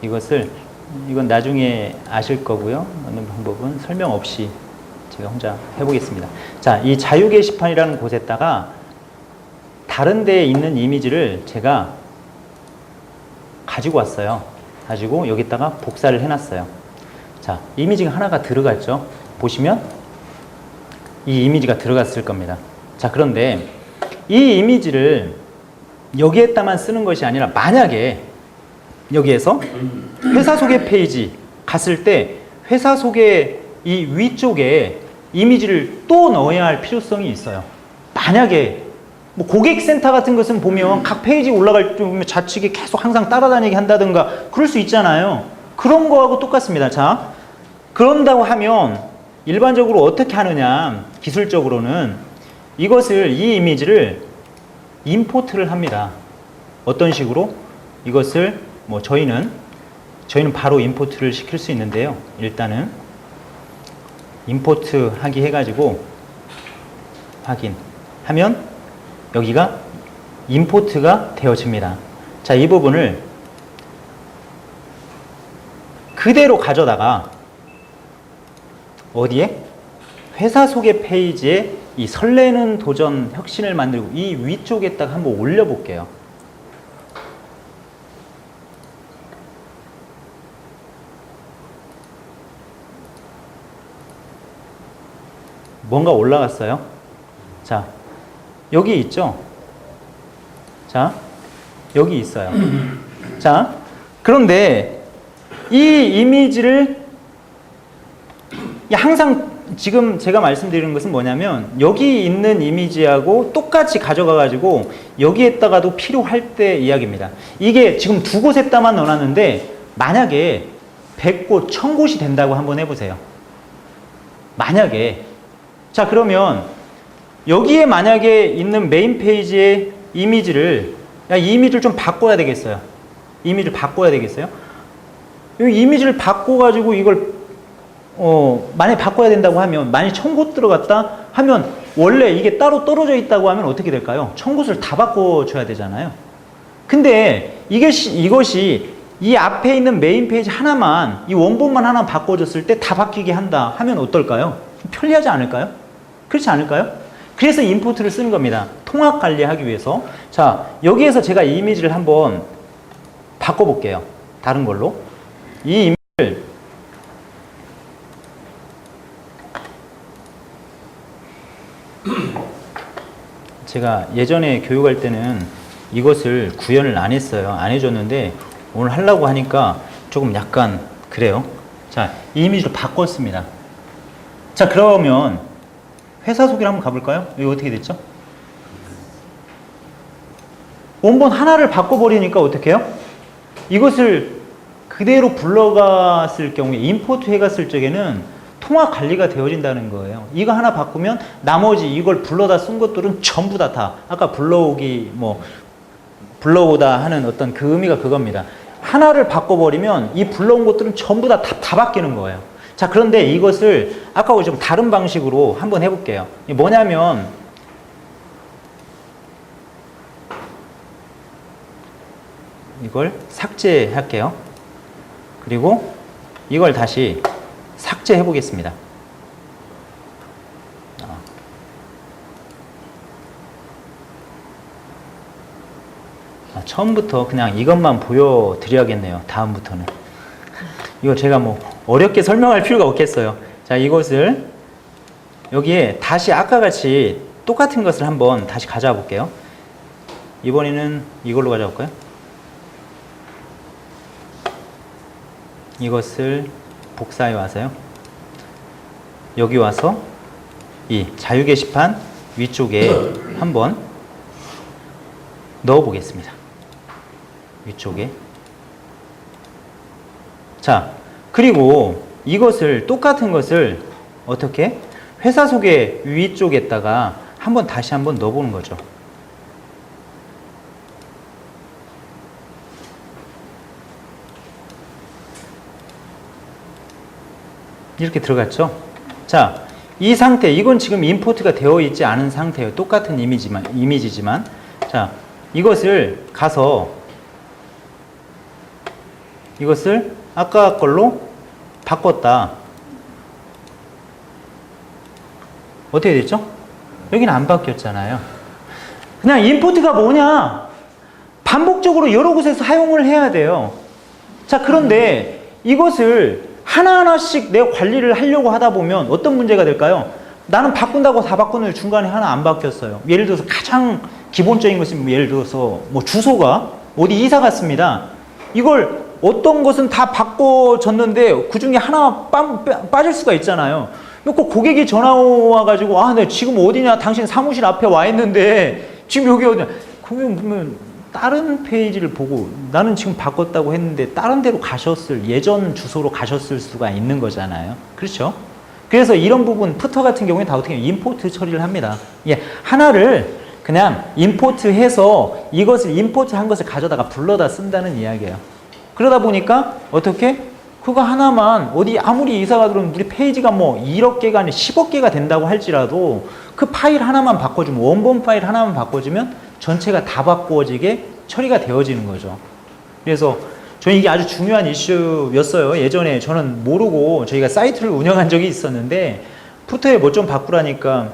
이건 나중에 아실 거고요. 어느 방법은 설명 없이 제가 혼자 해보겠습니다. 자, 이 자유 게시판이라는 곳에다가 다른 데에 있는 이미지를 제가 가지고 왔어요. 가지고 여기다가 복사를 해놨어요. 자, 이미지가 하나가 들어갔죠. 보시면 이 이미지가 들어갔을 겁니다. 자, 그런데 이 이미지를 여기에다만 쓰는 것이 아니라, 만약에 여기에서 회사 소개 페이지 갔을 때 회사 소개 이 위쪽에 이미지를 또 넣어야 할 필요성이 있어요. 만약에 뭐 고객센터 같은 것은 보면 각 페이지 올라갈 때 보면 좌측에 계속 항상 따라다니게 한다든가 그럴 수 있잖아요. 그런 거하고 똑같습니다. 자, 그런다고 하면 일반적으로 어떻게 하느냐, 기술적으로는 이것을, 이 이미지를 임포트를 합니다. 어떤 식으로? 이것을 뭐 저희는 바로 임포트를 시킬 수 있는데요. 일단은 임포트 하기 해가지고 확인하면 여기가 임포트가 되어집니다. 자, 이 부분을 그대로 가져다가 어디에? 회사 소개 페이지에 이 설레는 도전 혁신을 만들고 이 위쪽에다가 한번 올려볼게요. 뭔가 올라갔어요. 자, 여기 있죠? 자, 여기 있어요. 자, 그런데 이 이미지를 항상 지금 제가 말씀드리는 것은 뭐냐면, 여기 있는 이미지하고 똑같이 가져가가지고 여기에다가도 필요할 때 이야기입니다. 이게 지금 두 곳에다만 넣어놨는데 만약에 100곳, 1000곳이 된다고 한번 해보세요. 만약에. 자, 그러면 여기에 만약에 있는 메인 페이지의 이미지를, 이 이미지를 좀 바꿔야 되겠어요. 이미지를 바꿔야 되겠어요. 이 이미지를 바꿔가지고 이걸 만약에 바꿔야 된다고 하면, 만약에 1000곳 들어갔다 하면 원래 이게 따로 떨어져 있다고 하면 어떻게 될까요? 1000곳을 다 바꿔줘야 되잖아요. 근데 이것이 이 앞에 있는 메인 페이지 하나만, 이 원본만 하나 바꿔줬을 때 다 바뀌게 한다 하면 어떨까요? 편리하지 않을까요? 그렇지 않을까요? 그래서 임포트를 쓰는 겁니다. 통합 관리하기 위해서. 자, 여기에서 제가 이 이미지를 한번 바꿔볼게요. 다른 걸로. 이 이미지를 제가 예전에 교육할 때는 이것을 구현을 안 했어요. 안 해줬는데 오늘 하려고 하니까 조금 약간 그래요. 자, 이 이미지로 바꿨습니다. 자, 그러면 회사 소개를 한번 가볼까요? 이거 어떻게 됐죠? 원본 하나를 바꿔버리니까 어떻게 해요? 이것을 그대로 불러갔을 경우에, 임포트 해갔을 적에는 통합 관리가 되어진다는 거예요. 이거 하나 바꾸면 나머지 이걸 불러다 쓴 것들은 전부 다 아까 불러오기, 뭐 불러오다 하는 어떤 그 의미가 그겁니다. 하나를 바꿔버리면 이 불러온 것들은 전부 다 바뀌는 거예요. 자, 그런데 이것을 아까하고 좀 다른 방식으로 한번 해볼게요. 뭐냐면 이걸 삭제할게요. 그리고 이걸 다시 삭제해 보겠습니다. 처음부터 그냥 이것만 보여드려야겠네요. 다음부터는. 이거 제가 뭐 어렵게 설명할 필요가 없겠어요. 자, 이것을 여기에 다시 아까 같이 똑같은 것을 한번 다시 가져와 볼게요. 이번에는 이걸로 가져올까요? 이것을 복사해 와서요. 여기 와서 이 자유 게시판 위쪽에 한번 넣어 보겠습니다. 위쪽에. 자, 그리고 이것을 똑같은 것을 어떻게 회사 소개 위쪽에다가 한번 다시 한번 넣어 보는 거죠. 이렇게 들어갔죠? 자, 이 상태, 이건 지금 임포트가 되어 있지 않은 상태예요. 똑같은 이미지지만. 자, 이것을 가서 이것을 아까 걸로 바꿨다. 어떻게 됐죠? 여기는 안 바뀌었잖아요. 그냥 임포트가 뭐냐? 반복적으로 여러 곳에서 사용을 해야 돼요. 자, 그런데 이것을 하나하나씩 내가 관리를 하려고 하다 보면 어떤 문제가 될까요? 나는 바꾼다고 다 바꾸는 중간에 하나 안 바뀌었어요. 예를 들어서 가장 기본적인 것은 예를 들어서 뭐 주소가 어디 이사 갔습니다. 이걸 어떤 것은 다 바꿔줬는데 그 중에 하나 빠질 수가 있잖아요. 꼭 고객이 전화 와가지고 아, 네, 지금 어디냐? 당신 사무실 앞에 와 있는데 지금 여기 어디냐? 그러면 보면 다른 페이지를 보고 나는 지금 바꿨다고 했는데 다른 데로 가셨을 예전 주소로 가셨을 수가 있는 거잖아요. 그렇죠? 그래서 이런 부분 푸터 같은 경우에 다 어떻게 임포트 처리를 합니다. 예, 하나를 그냥 임포트해서 이것을 임포트한 것을 가져다가 불러다 쓴다는 이야기예요. 그러다 보니까 어떻게 그거 하나만 어디 아무리 이사가 들어오면 우리 페이지가 뭐 1억 개가 아니라 10억 개가 된다고 할지라도 그 파일 하나만 바꿔주면 원본 파일 하나만 바꿔주면 전체가 다 바꾸어지게 처리가 되어지는 거죠. 그래서 저는 이게 아주 중요한 이슈였어요. 예전에 저는 모르고 저희가 사이트를 운영한 적이 있었는데 푸터에 뭐 좀 바꾸라니까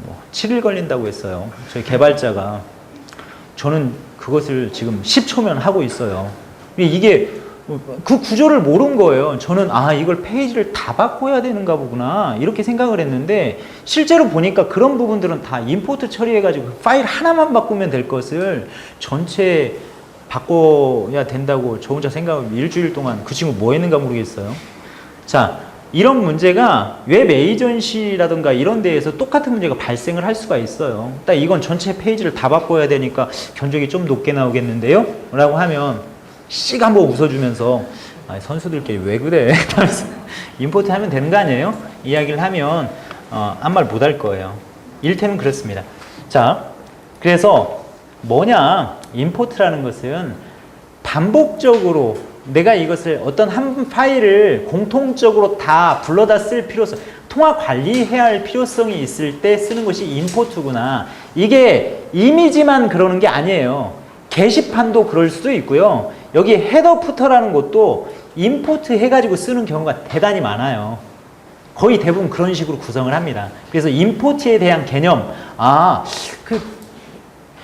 뭐 7일 걸린다고 했어요. 저희 개발자가. 저는 그것을 지금 10초면 하고 있어요. 이게 그 구조를 모른 거예요. 저는 아, 이걸 페이지를 다 바꿔야 되는가 보구나 이렇게 생각을 했는데 실제로 보니까 그런 부분들은 다 임포트 처리해가지고 파일 하나만 바꾸면 될 것을 전체 바꿔야 된다고 저 혼자 생각하면 일주일 동안 그 친구 뭐 했는가 모르겠어요. 자, 이런 문제가 웹 에이전시라든가 이런 데에서 똑같은 문제가 발생을 할 수가 있어요. 딱 이건 전체 페이지를 다 바꿔야 되니까 견적이 좀 높게 나오겠는데요? 라고 하면 씩 한번 웃어주면서 아, 선수들끼리 왜 그래? 임포트 하면 되는 거 아니에요? 이야기를 하면 아무 말 못 할 거예요. 일테면 그렇습니다. 자, 그래서 뭐냐? 임포트라는 것은 반복적으로 내가 이것을 어떤 한 파일을 공통적으로 다 불러다 쓸 필요성, 통화 관리해야 할 필요성이 있을 때 쓰는 것이 임포트구나. 이게 이미지만 그러는 게 아니에요. 게시판도 그럴 수도 있고요. 여기 헤더 푸터라는 것도 임포트 해가지고 쓰는 경우가 대단히 많아요. 거의 대부분 그런 식으로 구성을 합니다. 그래서 임포트에 대한 개념, 아, 그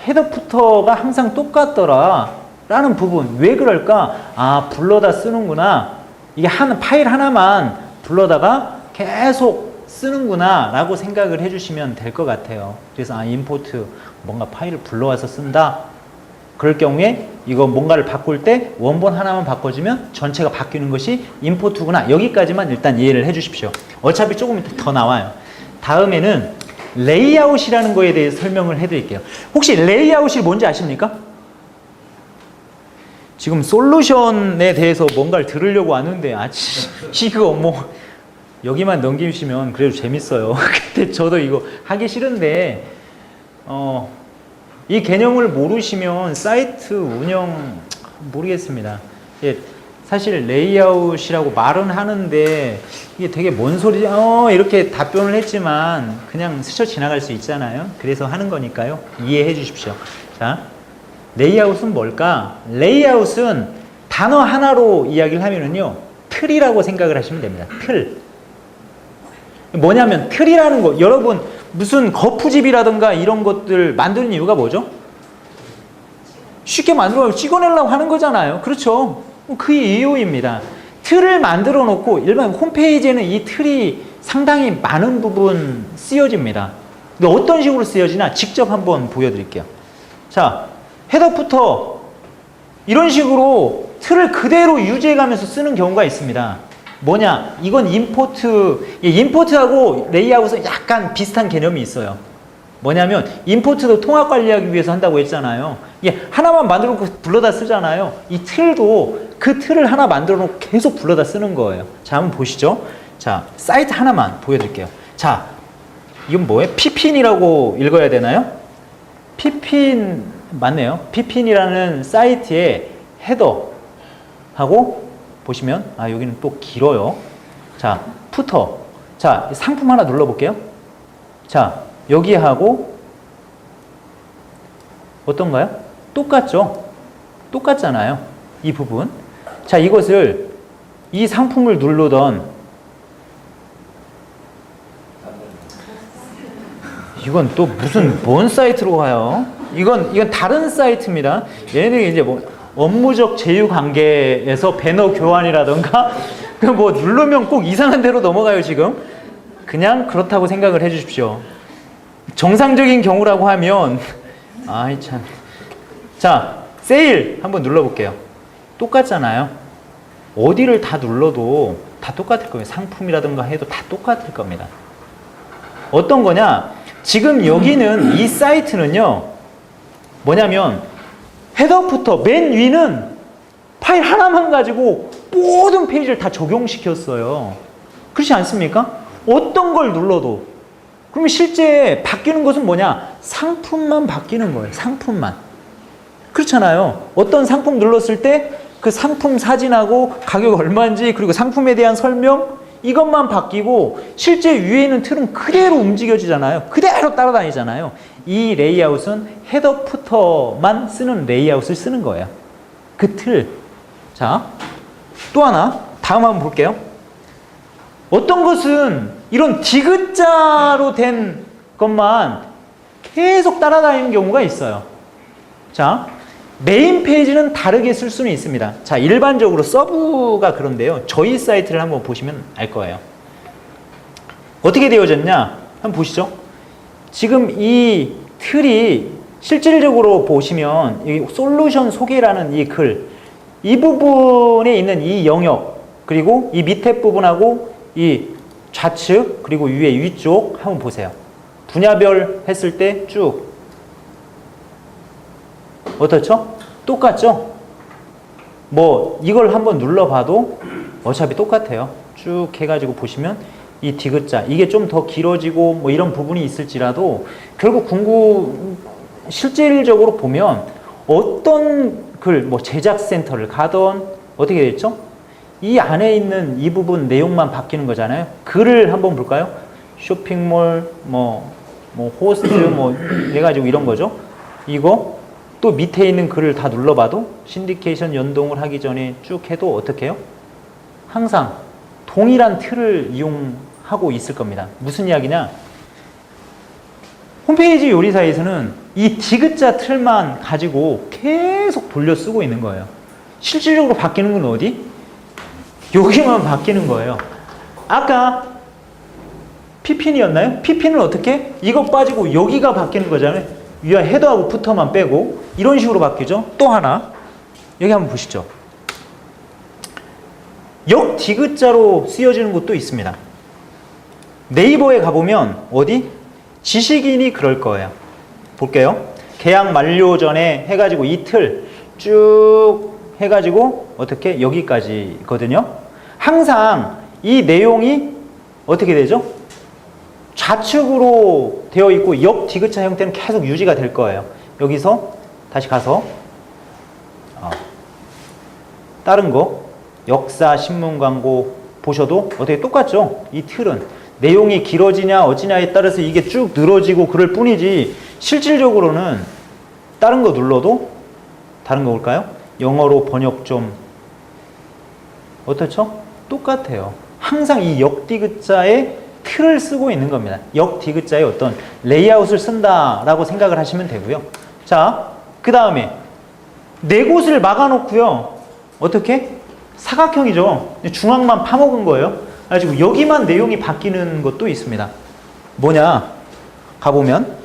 헤더 푸터가 항상 똑같더라 라는 부분, 왜 그럴까? 아, 불러다 쓰는구나. 이게 파일 하나만 불러다가 계속 쓰는구나 라고 생각을 해주시면 될 것 같아요. 그래서 아, 임포트, 뭔가 파일을 불러와서 쓴다. 그럴 경우에 이거 뭔가를 바꿀 때 원본 하나만 바꿔주면 전체가 바뀌는 것이 임포트구나. 여기까지만 일단 이해를 해 주십시오. 어차피 조금 더 나와요. 다음에는 레이아웃이라는 거에 대해서 설명을 해 드릴게요. 혹시 레이아웃이 뭔지 아십니까? 지금 솔루션에 대해서 뭔가를 들으려고 하는데 이거 뭐 여기만 넘기시면 그래도 재밌어요. 근데 저도 이거 하기 싫은데 이 개념을 모르시면 사이트 운영 모르겠습니다. 예, 사실 레이아웃이라고 말은 하는데 이게 되게 뭔 소리지? 이렇게 답변을 했지만 그냥 스쳐 지나갈 수 있잖아요. 그래서 하는 거니까요. 이해해 주십시오. 자, 레이아웃은 뭘까? 레이아웃은 단어 하나로 이야기를 하면은요, 틀이라고 생각을 하시면 됩니다. 틀. 뭐냐면 틀이라는 거, 여러분 무슨 거푸집이라든가 이런 것들 만드는 이유가 뭐죠? 쉽게 만들어 찍어내려고 하는 거잖아요. 그렇죠? 그 이유입니다. 틀을 만들어 놓고 일반 홈페이지에는 이 틀이 상당히 많은 부분 쓰여집니다. 근데 어떤 식으로 쓰여지나 직접 한번 보여드릴게요. 자, 헤더 푸터 이런 식으로 틀을 그대로 유지해가면서 쓰는 경우가 있습니다. 뭐냐? 이건 임포트하고 레이아웃은 약간 비슷한 개념이 있어요. 뭐냐면 임포트도 통합 관리하기 위해서 한다고 했잖아요. 이게 하나만 만들어 놓고 불러다 쓰잖아요. 이 틀도 그 틀을 하나 만들어 놓고 계속 불러다 쓰는 거예요. 자, 한번 보시죠. 자, 사이트 하나만 보여드릴게요. 자, 이건 뭐예요? 피핀이라고 읽어야 되나요? 피핀 맞네요. 피핀이라는 사이트의 헤더하고 보시면 여기는 또 길어요. 자, 푸터. 자, 상품 하나 눌러볼게요. 자, 여기하고 어떤가요? 똑같죠? 똑같잖아요. 이 부분. 자, 이것을 이 상품을 누르던 이건 또 무슨 뭔 사이트로 가요? 이건 다른 사이트입니다. 얘네들이 이제 뭐 업무적 제휴 관계에서 배너 교환이라던가 뭐 누르면 꼭 이상한 데로 넘어가요, 지금. 그냥 그렇다고 생각을 해 주십시오. 정상적인 경우라고 하면 아이 참. 자, 세일 한번 눌러볼게요. 똑같잖아요. 어디를 다 눌러도 다 똑같을 거예요. 상품이라든가 해도 다 똑같을 겁니다. 어떤 거냐? 지금 여기는 이 사이트는요, 뭐냐면 헤더부터 맨 위는 파일 하나만 가지고 모든 페이지를 다 적용시켰어요. 그렇지 않습니까? 어떤 걸 눌러도. 그러면 실제 바뀌는 것은 뭐냐? 상품만 바뀌는 거예요. 상품만. 그렇잖아요. 어떤 상품 눌렀을 때 그 상품 사진하고 가격 얼마인지 그리고 상품에 대한 설명 이것만 바뀌고 실제 위에 있는 틀은 그대로 움직여지잖아요. 그대로 따라다니잖아요. 이 레이아웃은 헤더 푸터만 쓰는 레이아웃을 쓰는 거예요. 그 틀. 자, 또 하나 다음 한번 볼게요. 어떤 것은 이런 디귿자로 된 것만 계속 따라다니는 경우가 있어요. 자, 메인 페이지는 다르게 쓸 수는 있습니다. 자, 일반적으로 서브가 그런데요. 저희 사이트를 한번 보시면 알 거예요. 어떻게 되어졌냐? 한번 보시죠. 지금 이 틀이 실질적으로 보시면 이 솔루션 소개라는 이 글, 이 부분에 있는 이 영역, 그리고 이 밑에 부분하고 이 좌측, 그리고 위에 위쪽 한번 보세요. 분야별 했을 때 쭉 어떻죠? 똑같죠? 뭐 이걸 한번 눌러봐도 어차피 똑같아요. 쭉 해가지고 보시면 이 디귿자 이게 좀 더 길어지고 뭐 이런 부분이 있을지라도 결국 실질적으로 보면 어떤 글, 뭐 제작센터를 가던 어떻게 됐죠? 이 안에 있는 이 부분 내용만 바뀌는 거잖아요. 글을 한번 볼까요? 쇼핑몰, 뭐 호스트, 뭐 해가지고 이런 거죠. 이거 또 밑에 있는 글을 다 눌러봐도 신디케이션 연동을 하기 전에 쭉 해도 어떻게 해요? 항상 동일한 틀을 이용하고 있을 겁니다. 무슨 이야기냐? 홈페이지 요리사에서는 이 디귿자 틀만 가지고 계속 돌려 쓰고 있는 거예요. 실질적으로 바뀌는 건 어디? 여기만 바뀌는 거예요. 아까 피핀이었나요? 피핀은 어떻게? 이거 빠지고 여기가 바뀌는 거잖아요. 위에 헤더하고 푸터만 빼고 이런 식으로 바뀌죠. 또 하나 여기 한번 보시죠. 역 디귿자로 쓰여지는 곳도 있습니다. 네이버에 가보면 어디? 지식인이 그럴 거예요. 볼게요. 계약 만료 전에 해가지고 이틀 쭉 해가지고 어떻게 여기까지거든요. 항상 이 내용이 어떻게 되죠? 좌측으로 되어 있고 역 디귿자 형태는 계속 유지가 될 거예요. 여기서 다시 가서 다른 거 역사, 신문, 광고 보셔도 어떻게 똑같죠? 이 틀은 내용이 길어지냐 어찌냐에 따라서 이게 쭉 늘어지고 그럴 뿐이지 실질적으로는 다른 거 눌러도 다른 거 볼까요? 영어로 번역 좀 어떻죠? 똑같아요. 항상 이 역디귿자의 틀을 쓰고 있는 겁니다. 역디귿자의 어떤 레이아웃을 쓴다라고 생각을 하시면 되고요. 자, 그 다음에 네 곳을 막아놓고요. 어떻게? 사각형이죠. 중앙만 파먹은 거예요. 그래가지고 여기만 내용이 바뀌는 것도 있습니다. 뭐냐? 가보면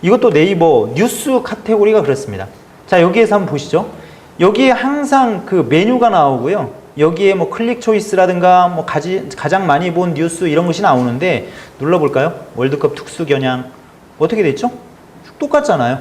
이것도 네이버 뉴스 카테고리가 그렇습니다. 자, 여기에서 한번 보시죠. 여기에 항상 그 메뉴가 나오고요. 여기에 뭐 클릭 초이스라든가 뭐 가장 많이 본 뉴스 이런 것이 나오는데 눌러볼까요? 월드컵 특수 겨냥 어떻게 됐죠? 똑같잖아요.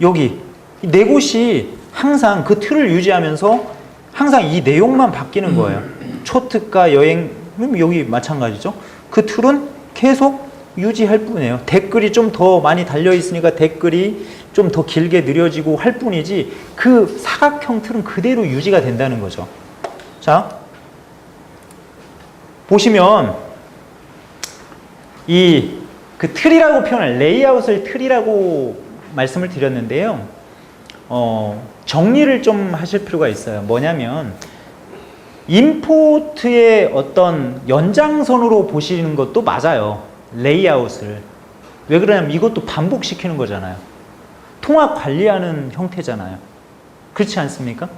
여기 네 곳이 항상 그 틀을 유지하면서 항상 이 내용만 바뀌는 거예요. 초특가 여행 여기 마찬가지죠. 그 틀은 계속 유지할 뿐이에요. 댓글이 좀 더 많이 달려 있으니까 댓글이 좀 더 길게 느려지고 할 뿐이지 그 사각형 틀은 그대로 유지가 된다는 거죠. 자, 보시면 이 그 틀이라고 표현을 레이아웃을 틀이라고 말씀을 드렸는데요. 정리를 좀 하실 필요가 있어요. 뭐냐면 임포트의 어떤 연장선으로 보시는 것도 맞아요. 레이아웃을. 왜 그러냐면 이것도 반복시키는 거잖아요. 통합 관리하는 형태잖아요. 그렇지 않습니까?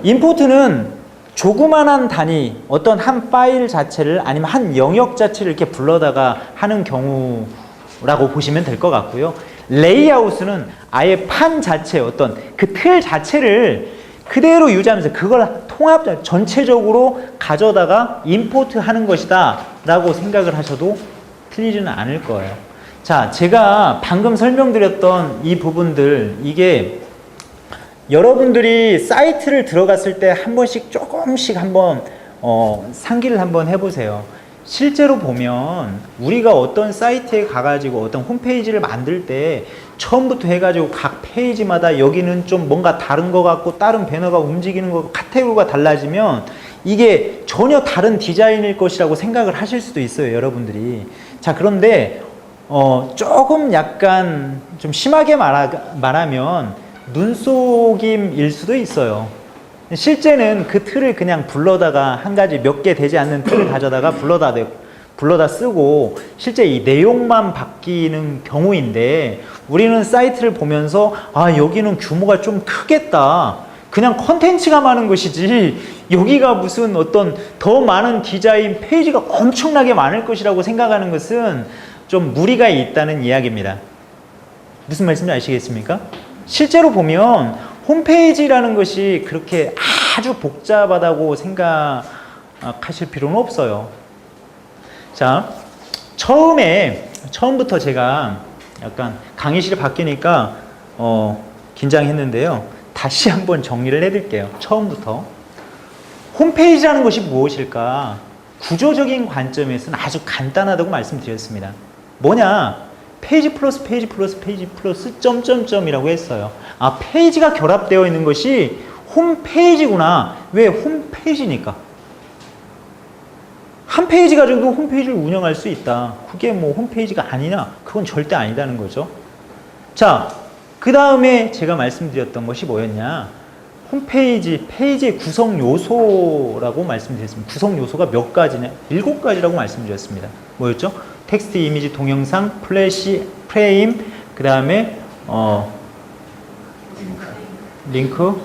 임포트는 조그만한 단위, 어떤 한 파일 자체를 아니면 한 영역 자체를 이렇게 불러다가 하는 경우라고 보시면 될 것 같고요. 레이아웃은 아예 판 자체, 어떤 그 틀 자체를 그대로 유지하면서 그걸 통합, 전체적으로 가져다가 임포트 하는 것이다 라고 생각을 하셔도 틀리지는 않을 거예요. 자, 제가 방금 설명드렸던 이 부분들, 이게 여러분들이 사이트를 들어갔을 때 한 번씩 조금씩 한번 상기를 한번 해보세요. 실제로 보면 우리가 어떤 사이트에 가가지고 어떤 홈페이지를 만들 때 처음부터 해가지고 각 페이지마다 여기는 좀 뭔가 다른 것 같고 다른 배너가 움직이는 거 카테고리가 달라지면 이게 전혀 다른 디자인일 것이라고 생각을 하실 수도 있어요, 여러분들이. 자, 그런데 조금 약간 좀 심하게 말하면 눈속임일 수도 있어요. 실제는 그 틀을 그냥 불러다가 한 가지 몇 개 되지 않는 틀을 가져다가 불러다 쓰고 실제 이 내용만 바뀌는 경우인데 우리는 사이트를 보면서 아, 여기는 규모가 좀 크겠다. 그냥 컨텐츠가 많은 것이지 여기가 무슨 어떤 더 많은 디자인 페이지가 엄청나게 많을 것이라고 생각하는 것은 좀 무리가 있다는 이야기입니다. 무슨 말씀인지 아시겠습니까? 실제로 보면 홈페이지라는 것이 그렇게 아주 복잡하다고 생각하실 필요는 없어요. 자, 처음부터 제가 약간 강의실이 바뀌니까 긴장했는데요. 다시 한번 정리를 해드릴게요. 처음부터. 홈페이지라는 것이 무엇일까? 구조적인 관점에서는 아주 간단하다고 말씀드렸습니다. 뭐냐? 페이지 플러스 페이지 플러스 페이지 플러스 점점점이라고 했어요. 아, 페이지가 결합되어 있는 것이 홈페이지구나. 왜? 홈페이지니까. 한 페이지 가지고도 홈페이지를 운영할 수 있다. 그게 뭐 홈페이지가 아니냐? 그건 절대 아니다는 거죠. 자, 그 다음에 제가 말씀드렸던 것이 뭐였냐? 홈페이지, 페이지의 구성 요소라고 말씀드렸습니다. 구성 요소가 몇 가지냐? 7가지라고 말씀드렸습니다. 뭐였죠? 텍스트, 이미지, 동영상, 플래시, 프레임, 그 다음에 링크,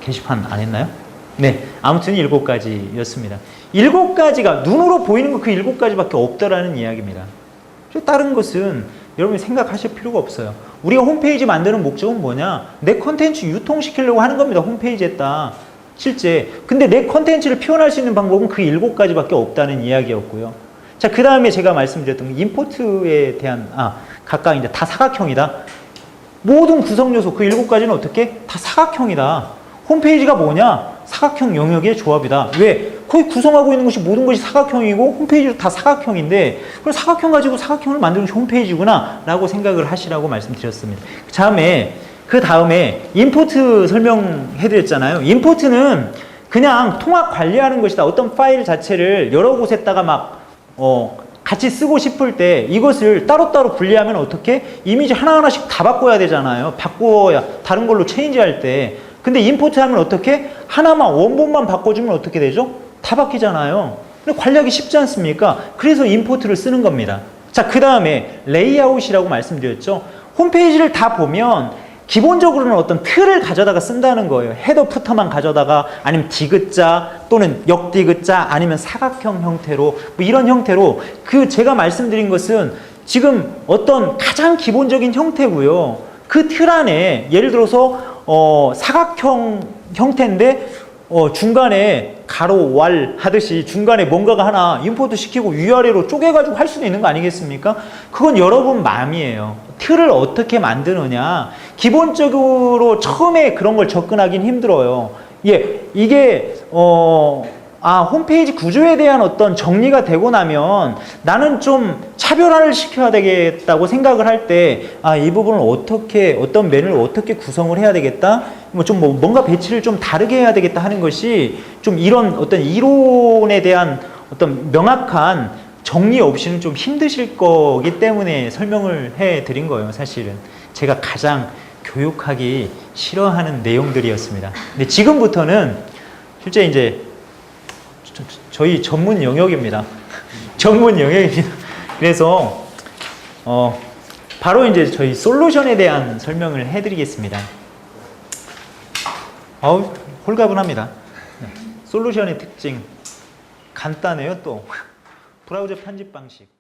게시판 안 했나요? 네, 아무튼 7가지였습니다. 7가지가 눈으로 보이는 거 그 7가지밖에 없다라는 이야기입니다. 다른 것은 여러분이 생각하실 필요가 없어요. 우리가 홈페이지 만드는 목적은 뭐냐? 내 컨텐츠 유통시키려고 하는 겁니다. 홈페이지에다. 실제. 근데 내 컨텐츠를 표현할 수 있는 방법은 그 7가지밖에 없다는 이야기였고요. 자, 그 다음에 제가 말씀드렸던 임포트에 대한, 각각 이제 다 사각형이다. 모든 구성 요소, 그 7가지는 어떻게? 다 사각형이다. 홈페이지가 뭐냐? 사각형 영역의 조합이다. 왜? 거의 구성하고 있는 것이 모든 것이 사각형이고 홈페이지도 다 사각형인데 그럼 사각형 가지고 사각형을 만드는 것이 홈페이지구나 라고 생각을 하시라고 말씀드렸습니다. 그 다음에 임포트 설명해드렸잖아요. 임포트는 그냥 통합 관리하는 것이다. 어떤 파일 자체를 여러 곳에다가 막 같이 쓰고 싶을 때 이것을 따로따로 분리하면 어떻게? 이미지 하나하나씩 다 바꿔야 되잖아요. 바꿔야 다른 걸로 체인지할 때. 근데 임포트 하면 어떻게? 하나만 원본만 바꿔주면 어떻게 되죠? 다 바뀌잖아요. 근데 관리하기 쉽지 않습니까? 그래서 임포트를 쓰는 겁니다. 자, 그 다음에 레이아웃이라고 말씀드렸죠. 홈페이지를 다 보면 기본적으로는 어떤 틀을 가져다가 쓴다는 거예요. 헤더 푸터만 가져다가 아니면 디귿자 또는 역디귿자 아니면 사각형 형태로 뭐 이런 형태로 제가 말씀드린 것은 지금 어떤 가장 기본적인 형태고요. 그 틀 안에 예를 들어서 사각형 형태인데 중간에 가로 왈 하듯이 중간에 뭔가가 하나 임포트 시키고 위아래로 쪼개가지고 할 수도 있는 거 아니겠습니까? 그건 여러분 마음이에요. 틀을 어떻게 만드느냐. 기본적으로 처음에 그런 걸 접근하긴 힘들어요. 이게 홈페이지 구조에 대한 어떤 정리가 되고 나면 나는 좀 차별화를 시켜야 되겠다고 생각을 할 때 이 부분을 어떤 면을 어떻게 구성을 해야 되겠다. 뭔가 배치를 좀 다르게 해야 되겠다 하는 것이 좀 이런 어떤 이론에 대한 어떤 명확한 정리 없이는 좀 힘드실 거기 때문에 설명을 해 드린 거예요. 사실은 제가 가장 교육하기 싫어하는 내용들이었습니다. 근데 지금부터는 실제 이제 저희 전문 영역입니다. 전문 영역입니다. 그래서 바로 이제 저희 솔루션에 대한 설명을 해드리겠습니다. 홀가분합니다. 솔루션의 특징 간단해요. 또 브라우저 편집 방식.